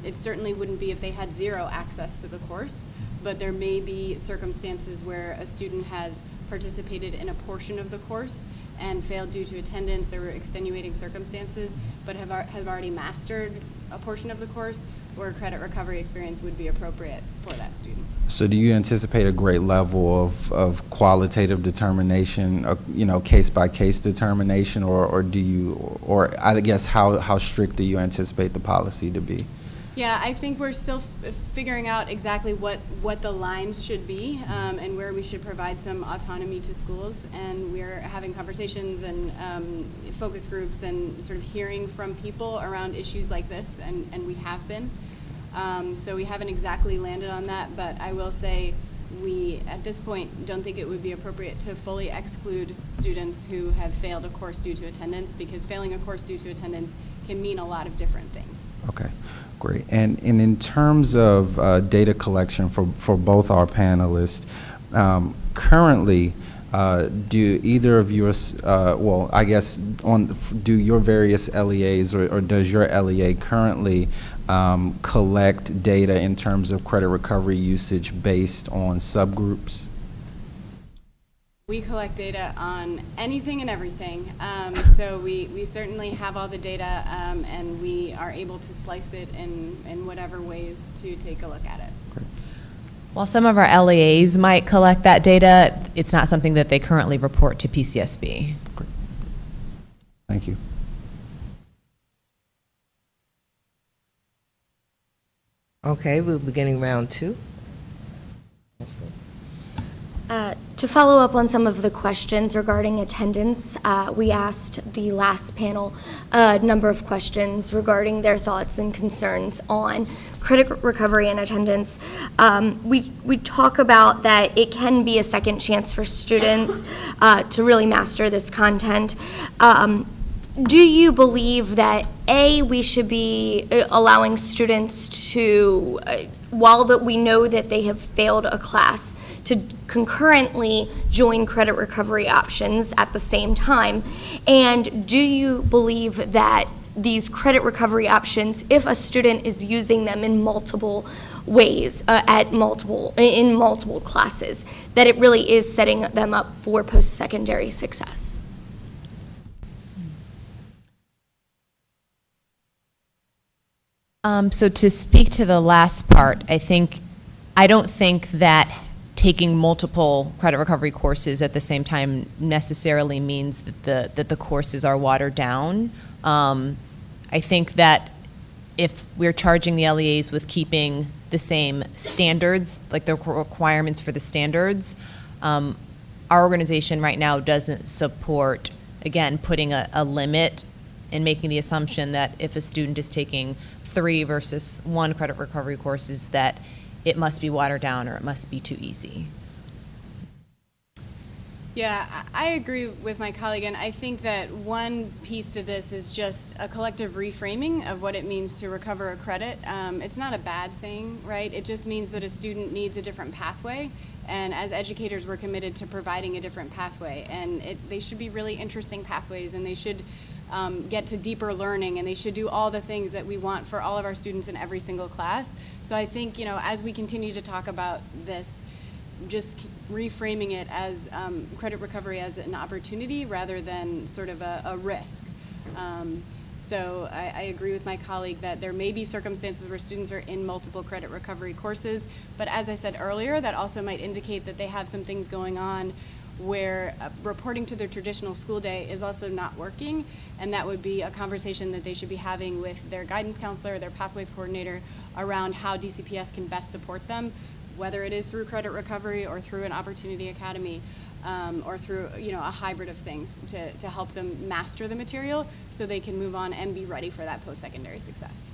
It certainly wouldn't be if they had zero access to the course, but there may be circumstances where a student has participated in a portion of the course and failed due to attendance. There were extenuating circumstances, but have already mastered a portion of the course, where credit recovery experience would be appropriate for that student. So do you anticipate a great level of qualitative determination, case-by-case determination, or do you, or I guess how strict do you anticipate the policy to be? Yeah, I think we're still figuring out exactly what the lines should be and where we should provide some autonomy to schools. And we're having conversations and focus groups and sort of hearing from people around issues like this, and we have been. So we haven't exactly landed on that, but I will say we, at this point, don't think it would be appropriate to fully exclude students who have failed a course due to attendance, because failing a course due to attendance can mean a lot of different things. Okay, great. And in terms of data collection for both our panelists, currently, do either of yours, well, I guess, do your various LEAs or does your LEA currently collect data in terms of credit recovery usage based on subgroups? We collect data on anything and everything. So we certainly have all the data, and we are able to slice it in whatever ways to take a look at it. Great. While some of our LEAs might collect that data, it's not something that they currently report to PCSB. Great. Thank you. Okay, we're beginning round two. To follow up on some of the questions regarding attendance, we asked the last panel a number of questions regarding their thoughts and concerns on credit recovery and attendance. We talk about that it can be a second chance for students to really master this content. Do you believe that, A, we should be allowing students to, while that we know that they have failed a class, to concurrently join credit recovery options at the same time? And do you believe that these credit recovery options, if a student is using them in multiple ways, in multiple classes, that it really is setting them up for post-secondary success? So to speak to the last part, I don't think that taking multiple credit recovery courses at the same time necessarily means that the courses are watered down. I think that if we're charging the LEAs with keeping the same standards, like the requirements for the standards, our organization right now doesn't support, again, putting a limit and making the assumption that if a student is taking 3 versus 1 credit recovery courses, that it must be watered down or it must be too easy. Yeah, I agree with my colleague, and I think that one piece to this is just a collective reframing of what it means to recover a credit. It's not a bad thing, right? It just means that a student needs a different pathway, and as educators, we're committed to providing a different pathway, and they should be really interesting pathways, and they should get to deeper learning, and they should do all the things that we want for all of our students in every single class. So I think, as we continue to talk about this, just reframing it as credit recovery as an opportunity rather than sort of a risk. So I agree with my colleague that there may be circumstances where students are in multiple credit recovery courses, but as I said earlier, that also might indicate that they have some things going on where reporting to their traditional school day is also not working, and that would be a conversation that they should be having with their guidance counselor, their pathways coordinator, around how DCPS can best support them, whether it is through credit recovery or through an opportunity academy, or through a hybrid of things to help them master the material so they can move on and be ready for that post-secondary success.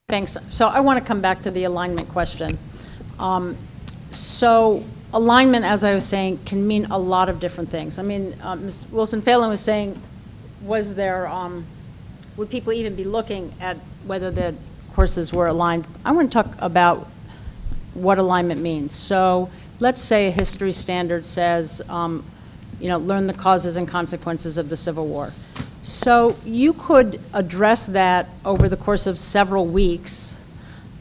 Thanks. So I want to come back to the alignment question. So alignment, as I was saying, can mean a lot of different things. I mean, Ms. Wilson-Phelan was saying, would people even be looking at whether the courses were aligned? I want to talk about what alignment means. So let's say a history standard says, learn the causes and consequences of the Civil War. So you could address that over the course of several weeks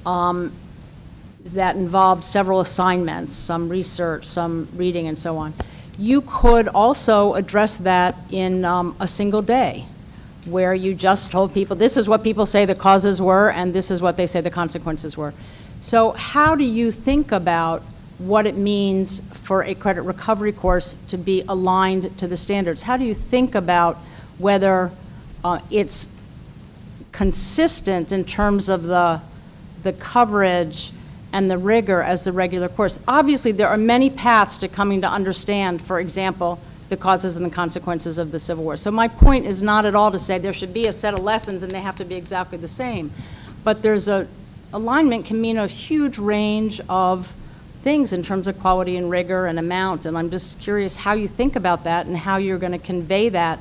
that involved several assignments, some research, some reading, and so on. You could also address that in a single day, where you just told people, this is what people say the causes were, and this is what they say the consequences were. So how do you think about what it means for a credit recovery course to be aligned to the standards? How do you think about whether it's consistent in terms of the coverage and the rigor as the regular course? Obviously, there are many paths to coming to understand, for example, the causes and the consequences of the Civil War. So my point is not at all to say there should be a set of lessons and they have to be exactly the same. But alignment can mean a huge range of things in terms of quality and rigor and amount, and I'm just curious how you think about that and how you're going to convey that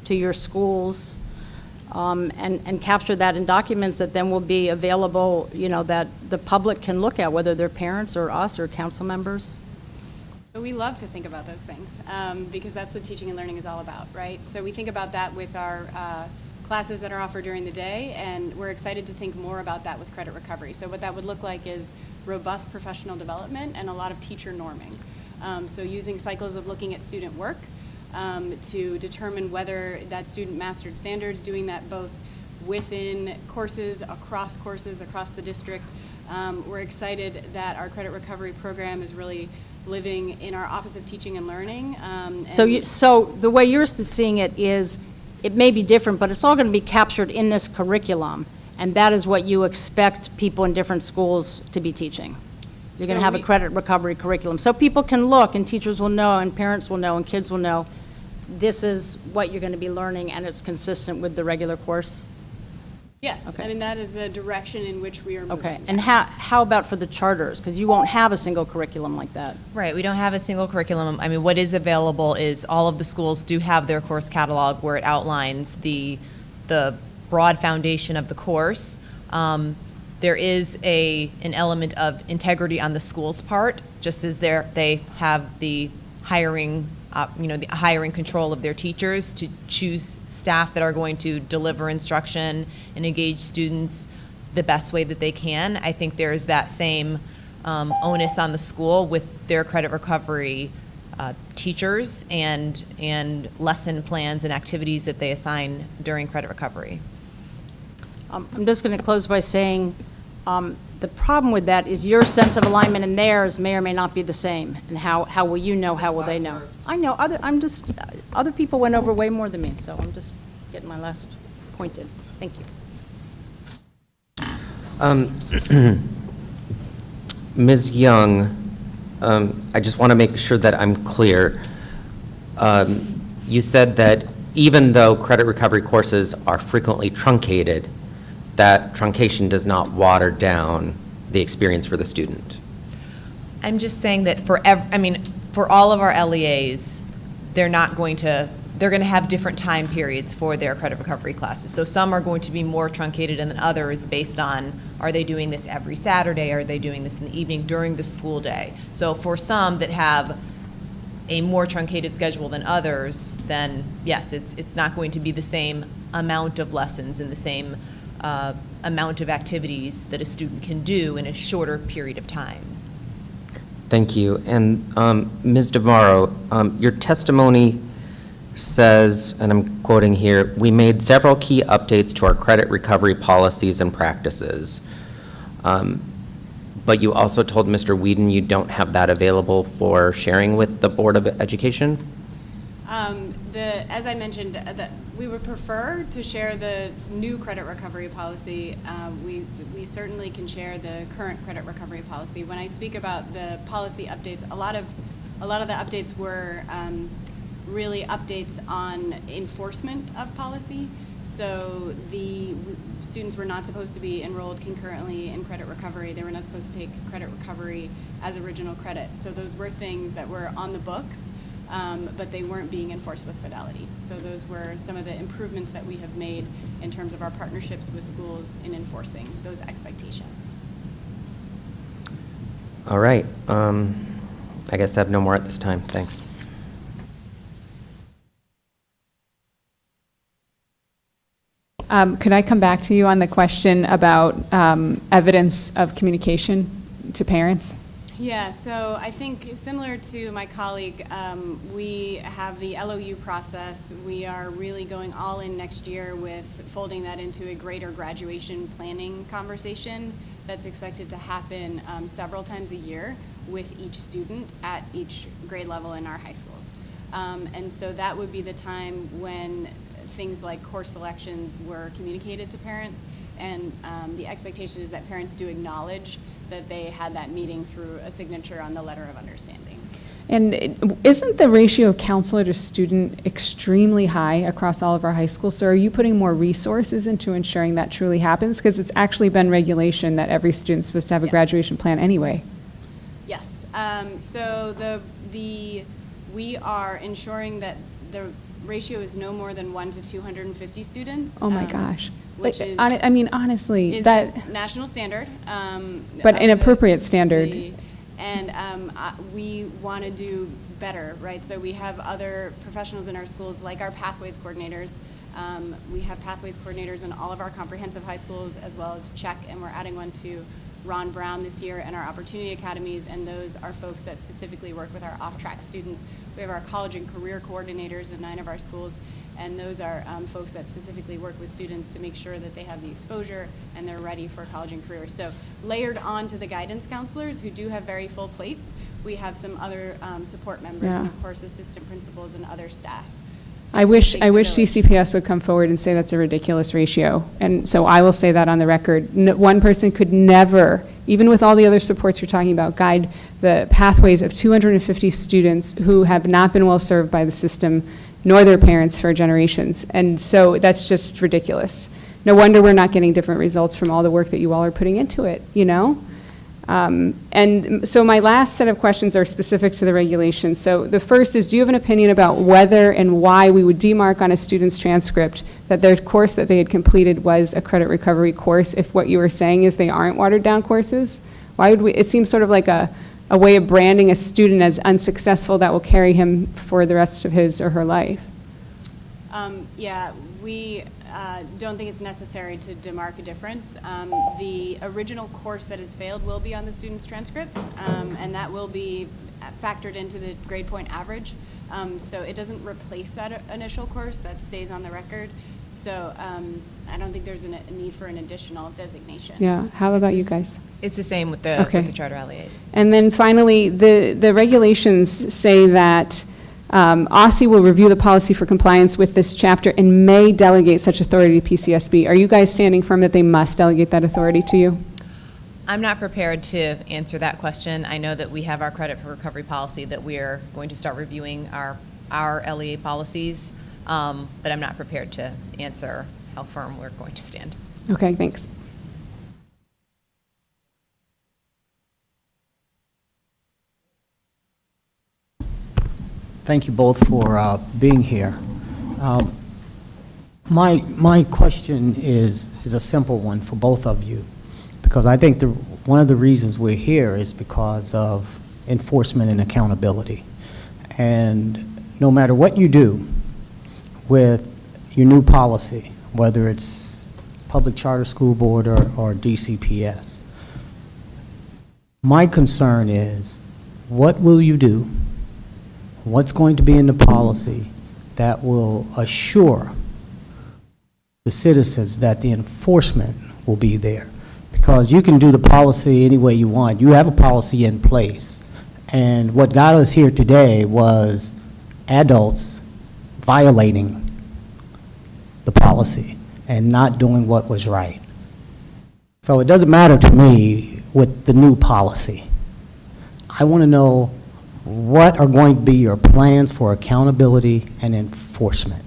to your schools and capture that in documents that then will be available, that the public can look at, whether they're parents or us or council members. So we love to think about those things because that's what teaching and learning is all about, right? So we think about that with our classes that are offered during the day, and we're excited to think more about that with credit recovery. So what that would look like is robust professional development and a lot of teacher norming. So using cycles of looking at student work to determine whether that student mastered standards, doing that both within courses, across the district. We're excited that our credit recovery program is really living in our Office of Teaching and Learning. So the way you're seeing it is, it may be different, but it's all going to be captured in this curriculum, and that is what you expect people in different schools to be teaching. You're going to have a credit recovery curriculum. So people can look, and teachers will know, and parents will know, and kids will know, this is what you're going to be learning, and it's consistent with the regular course? Yes, okay. I mean, that is the direction in which we are moving. Okay, and how about for the charters? Because you won't have a single curriculum like that. Right, we don't have a single curriculum. I mean, what is available is all of the schools do have their course catalog where it outlines the broad foundation of the course. There is an element of integrity on the school's part, just as they have the hiring the hiring control of their teachers to choose staff that are going to deliver instruction and engage students the best way that they can. I think there is that same onus on the school with their credit recovery teachers and lesson plans and activities that they assign during credit recovery. I'm just going to close by saying the problem with that is your sense of alignment and theirs may or may not be the same. And how will you know? How will they know? I know. Other people went over way more than me, so I'm just getting my last point in. Thank you. Ms. Young, I just want to make sure that I'm clear. You said that even though credit recovery courses are frequently truncated, that truncation does not water down the experience for the student. I'm just saying that for all of our LEAs, they're going to have different time periods for their credit recovery classes. So some are going to be more truncated than others based on, are they doing this every Saturday? Are they doing this in the evening during the school day? So for some that have a more truncated schedule than others, then yes, it's not going to be the same amount of lessons and the same amount of activities that a student can do in a shorter period of time. Thank you. And Ms. Navarro, your testimony says, and I'm quoting here, "We made several key updates to our credit recovery policies and practices." But you also told Mr. Whedon you don't have that available for sharing with the Board of Education? As I mentioned, we would prefer to share the new credit recovery policy. We certainly can share the current credit recovery policy. When I speak about the policy updates, a lot of the updates were really updates on enforcement of policy. So the students were not supposed to be enrolled concurrently in credit recovery. They were not supposed to take credit recovery as original credit. So those were things that were on the books, but they weren't being enforced with fidelity. So those were some of the improvements that we have made in terms of our partnerships with schools in enforcing those expectations. All right. I guess I have no more at this time. Thanks. Could I come back to you on the question about evidence of communication to parents? Yeah, so I think similar to my colleague, we have the LOU process. We are really going all in next year with folding that into a greater graduation planning conversation that's expected to happen several times a year with each student at each grade level in our high schools. And so that would be the time when things like course selections were communicated to parents, and the expectation is that parents do acknowledge that they had that meeting through a signature on the letter of understanding. And isn't the ratio of counselor to student extremely high across all of our high schools? So are you putting more resources into ensuring that truly happens? Because it's actually been regulation that every student's supposed to have a graduation plan anyway. Yes. So we are ensuring that the ratio is no more than 1 to 250 students. Oh my gosh. Which is, I mean, honestly, is that national standard. But an appropriate standard. And we want to do better, right? So we have other professionals in our schools, like our pathways coordinators. We have pathways coordinators in all of our comprehensive high schools, as well as CHEC, and we're adding one to Ron Brown this year, and our opportunity academies, and those are folks that specifically work with our off-track students. We have our college and career coordinators in 9 of our schools, and those are folks that specifically work with students to make sure that they have the exposure and they're ready for college and career. So layered on to the guidance counselors, who do have very full plates, we have some other support members, and of course assistant principals and other staff. I wish DCPS would come forward and say that's a ridiculous ratio. And so I will say that on the record. One person could never, even with all the other supports you're talking about, guide the pathways of 250 students who have not been well served by the system, nor their parents for generations. And so that's just ridiculous. No wonder we're not getting different results from all the work that you all are putting into it, you know? And so my last set of questions are specific to the regulations. So the first is, do you have an opinion about whether and why we would demark on a student's transcript that their course that they had completed was a credit recovery course if what you were saying is they aren't watered down courses? Why would we, it seems sort of like a way of branding a student as unsuccessful that will carry him for the rest of his or her life. Yeah, we don't think it's necessary to demark a difference. The original course that has failed will be on the student's transcript, and that will be factored into the grade point average. So it doesn't replace that initial course, that stays on the record. So I don't think there's a need for an additional designation. Yeah, how about you guys? It's the same with the charter LEAs. And then finally, the regulations say that OSSE will review the policy for compliance with this chapter and may delegate such authority to PCSB. Are you guys standing firm that they must delegate that authority to you? I'm not prepared to answer that question. I know that we have our credit recovery policy that we're going to start reviewing our LEA policies, but I'm not prepared to answer how firm we're going to stand. Okay, thanks. Thank you both for being here. My question is a simple one for both of you, because I think one of the reasons we're here is because of enforcement and accountability. And no matter what you do with your new policy, whether it's public charter school board or DCPS, my concern is, what will you do? What's going to be in the policy that will assure the citizens that the enforcement will be there? Because you can do the policy any way you want. You have a policy in place. And what got us here today was adults violating the policy and not doing what was right. So it doesn't matter to me with the new policy. I want to know, what are going to be your plans for accountability and enforcement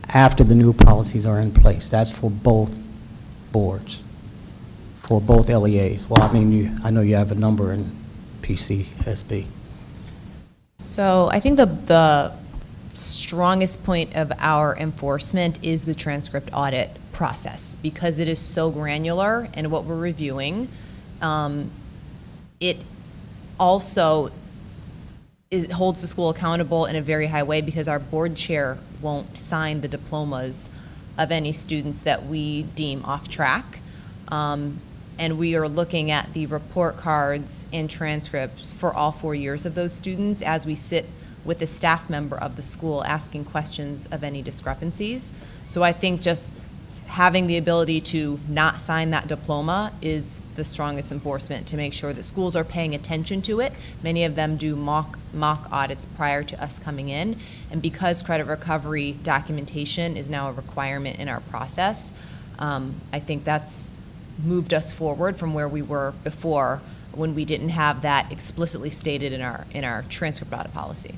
after the new policies are in place? That's for both boards, for both LEAs. Well, I mean, I know you have a number in PCSB. So I think the strongest point of our enforcement is the transcript audit process, because it is so granular in what we're reviewing. It also holds the school accountable in a very high way, because our board chair won't sign the diplomas of any students that we deem off track. And we are looking at the report cards and transcripts for all 4 years of those students as we sit with a staff member of the school asking questions of any discrepancies. So I think just having the ability to not sign that diploma is the strongest enforcement to make sure that schools are paying attention to it. Many of them do mock audits prior to us coming in. And because credit recovery documentation is now a requirement in our process, I think that's moved us forward from where we were before, when we didn't have that explicitly stated in our transcript audit policy.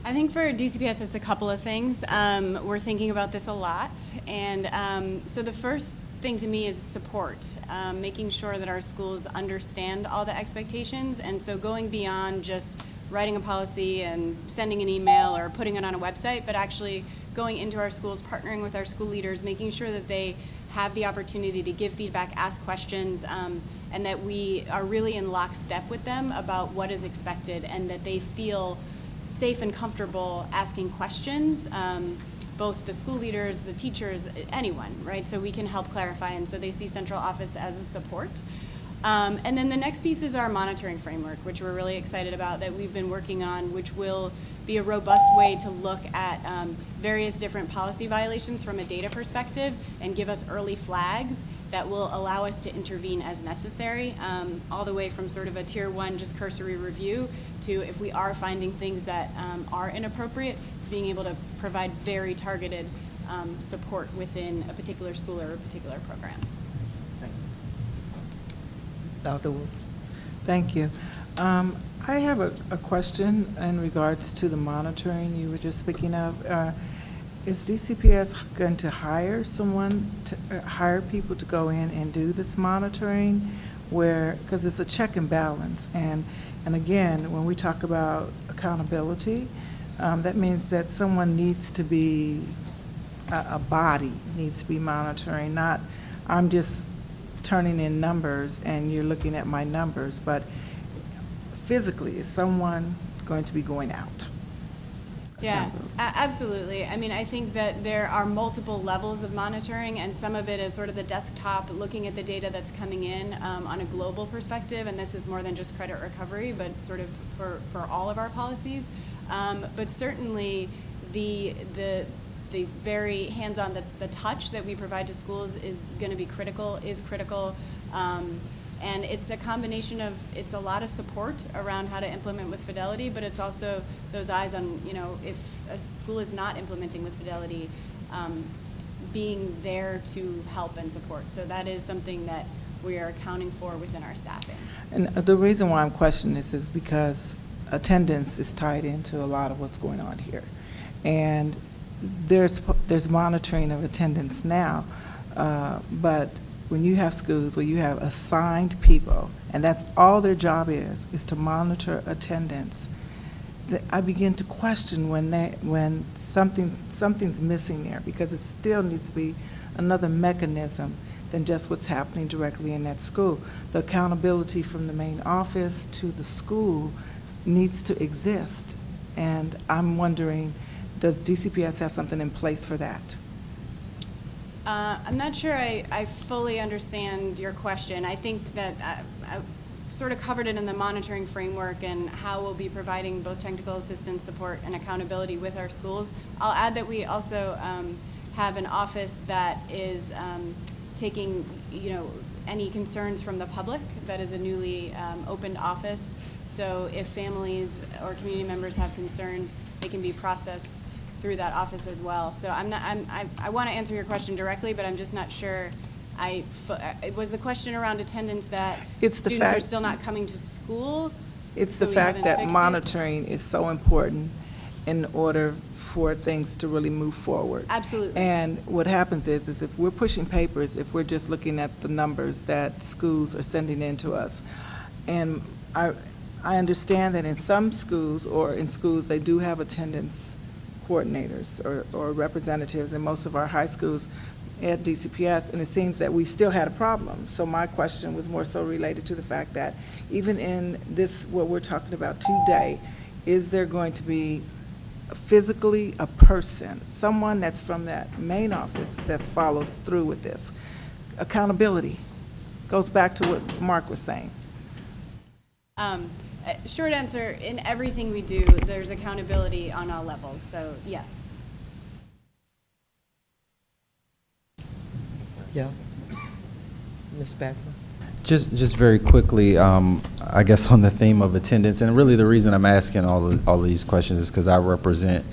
I think for DCPS, it's a couple of things. We're thinking about this a lot. And so the first thing to me is support, making sure that our schools understand all the expectations. And so going beyond just writing a policy and sending an email or putting it on a website, but actually going into our schools, partnering with our school leaders, making sure that they have the opportunity to give feedback, ask questions, and that we are really in lockstep with them about what is expected, and that they feel safe and comfortable asking questions, both the school leaders, the teachers, anyone, right? So we can help clarify, and so they see central office as a support. And then the next piece is our monitoring framework, which we're really excited about, that we've been working on, which will be a robust way to look at various different policy violations from a data perspective and give us early flags that will allow us to intervene as necessary, all the way from sort of a tier 1 just cursory review to, if we are finding things that are inappropriate, to being able to provide very targeted support within a particular school or a particular program. Dr. Wu. Thank you. I have a question in regards to the monitoring you were just speaking of. Is DCPS going to hire someone, to hire people to go in and do this monitoring, because it's a check and balance, and again, when we talk about accountability, that means that someone needs to be, a body needs to be monitoring, not I'm just turning in numbers and you're looking at my numbers, but physically, is someone going to be going out? Yeah, absolutely. I mean, I think that there are multiple levels of monitoring, and some of it is sort of the desktop, looking at the data that's coming in on a global perspective, and this is more than just credit recovery, but sort of for all of our policies. But certainly the very hands-on, the touch that we provide to schools is going to be critical, and it's a combination of, it's a lot of support around how to implement with fidelity, but it's also those eyes on, if a school is not implementing with fidelity, being there to help and support. So that is something that we are accounting for within our staffing. And the reason why I'm questioning this is because attendance is tied into a lot of what's going on here. And there's monitoring of attendance now. But when you have schools where you have assigned people, and that's all their job is to monitor attendance, I begin to question when something's missing there, because it still needs to be another mechanism than just what's happening directly in that school. The accountability from the main office to the school needs to exist. And I'm wondering, does DCPS have something in place for that? I'm not sure I fully understand your question. I think that I sort of covered it in the monitoring framework and how we'll be providing both technical assistance support and accountability with our schools. I'll add that we also have an office that is taking, any concerns from the public. That is a newly opened office. So if families or community members have concerns, they can be processed through that office as well. So I want to answer your question directly, but I'm just not sure. Was the question around attendance that students are still not coming to school? It's the fact that monitoring is so important in order for things to really move forward. Absolutely. And what happens is if we're pushing papers, if we're just looking at the numbers that schools are sending in to us, and I understand that in some schools, or in schools, they do have attendance coordinators or representatives in most of our high schools at DCPS, and it seems that we still had a problem. So my question was more so related to the fact that even in this, what we're talking about today, is there going to be physically a person, someone that's from that main office that follows through with this? Accountability goes back to what Mark was saying. Short answer, in everything we do, there's accountability on all levels, so yes. Yeah. Ms. Batchelor? Just very quickly, I guess on the theme of attendance, and really the reason I'm asking all of these questions is because I represent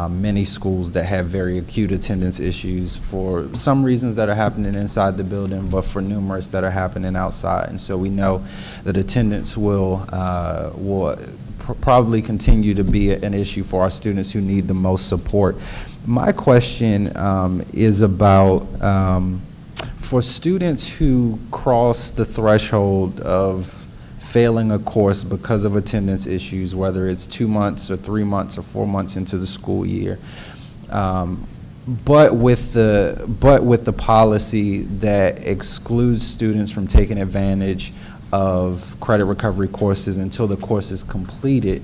many schools that have very acute attendance issues for some reasons that are happening inside the building, but for numerous that are happening outside. And so we know that attendance will probably continue to be an issue for our students who need the most support. My question is about for students who cross the threshold of failing a course because of attendance issues, whether it's 2 months or 3 months or 4 months into the school year, but with the policy that excludes students from taking advantage of credit recovery courses until the course is completed,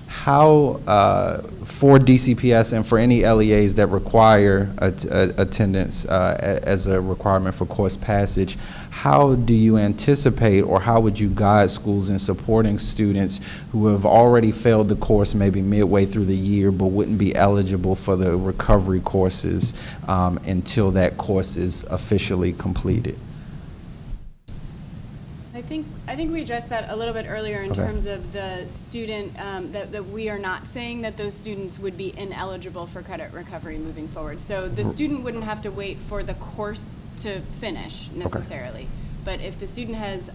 how, for DCPS and for any LEAs that require attendance as a requirement for course passage, how do you anticipate, or how would you guide schools in supporting students who have already failed the course maybe midway through the year but wouldn't be eligible for the recovery courses until that course is officially completed? I think we addressed that a little bit earlier in terms of the student, that we are not saying that those students would be ineligible for credit recovery moving forward. So the student wouldn't have to wait for the course to finish necessarily. But if the student has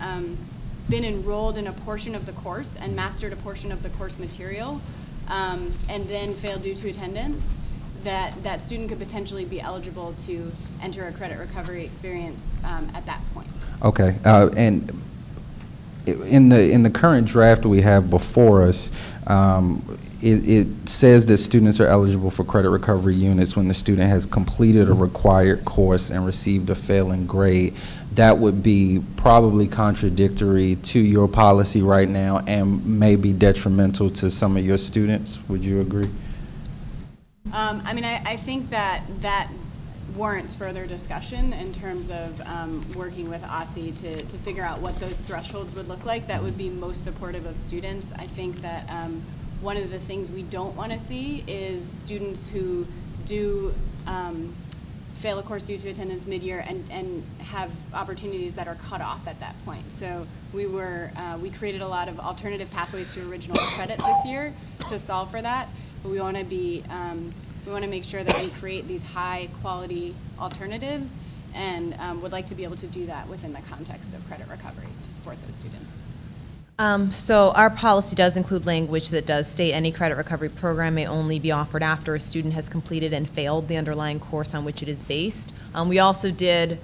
been enrolled in a portion of the course and mastered a portion of the course material, and then failed due to attendance, that student could potentially be eligible to enter a credit recovery experience at that point. Okay, and in the current draft we have before us, it says that students are eligible for credit recovery units when the student has completed a required course and received a failing grade. That would be probably contradictory to your policy right now and may be detrimental to some of your students. Would you agree? I mean, I think that warrants further discussion in terms of working with OSSE to figure out what those thresholds would look like that would be most supportive of students. I think that one of the things we don't want to see is students who do fail a course due to attendance mid-year and have opportunities that are cut off at that point. So we created a lot of alternative pathways to original credit this year to solve for that. But we want to be we want to make sure that we create these high quality alternatives, and would like to be able to do that within the context of credit recovery to support those students. So our policy does include language that does state any credit recovery program may only be offered after a student has completed and failed the underlying course on which it is based. We also did,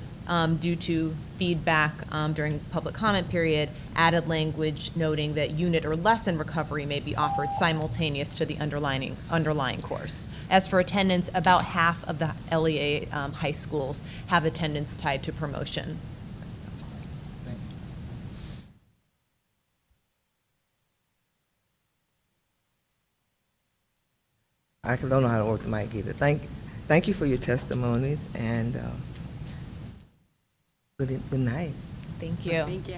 due to feedback during public comment period, added language noting that unit or lesson recovery may be offered simultaneous to the underlying course. As for attendance, about half of the LEA high schools have attendance tied to promotion. I don't know how to work the mic either. Thank you for your testimonies, and good night. Thank you. Thank you.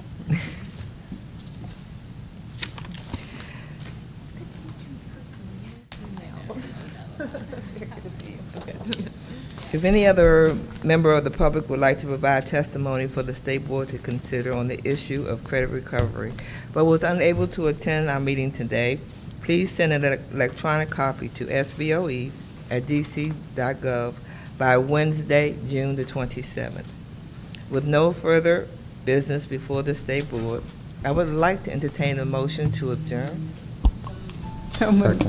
If any other member of the public would like to provide testimony for the State Board to consider on the issue of credit recovery, but was unable to attend our meeting today, please send an electronic copy to SBOE@dc.gov by Wednesday, June the 27th. With no further business before the State Board, I would like to entertain a motion to adjourn. So moved.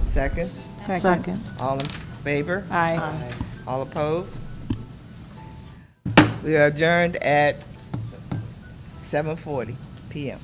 Second? Second. All in favor? Aye. All opposed? We are adjourned at 7:40 p.m.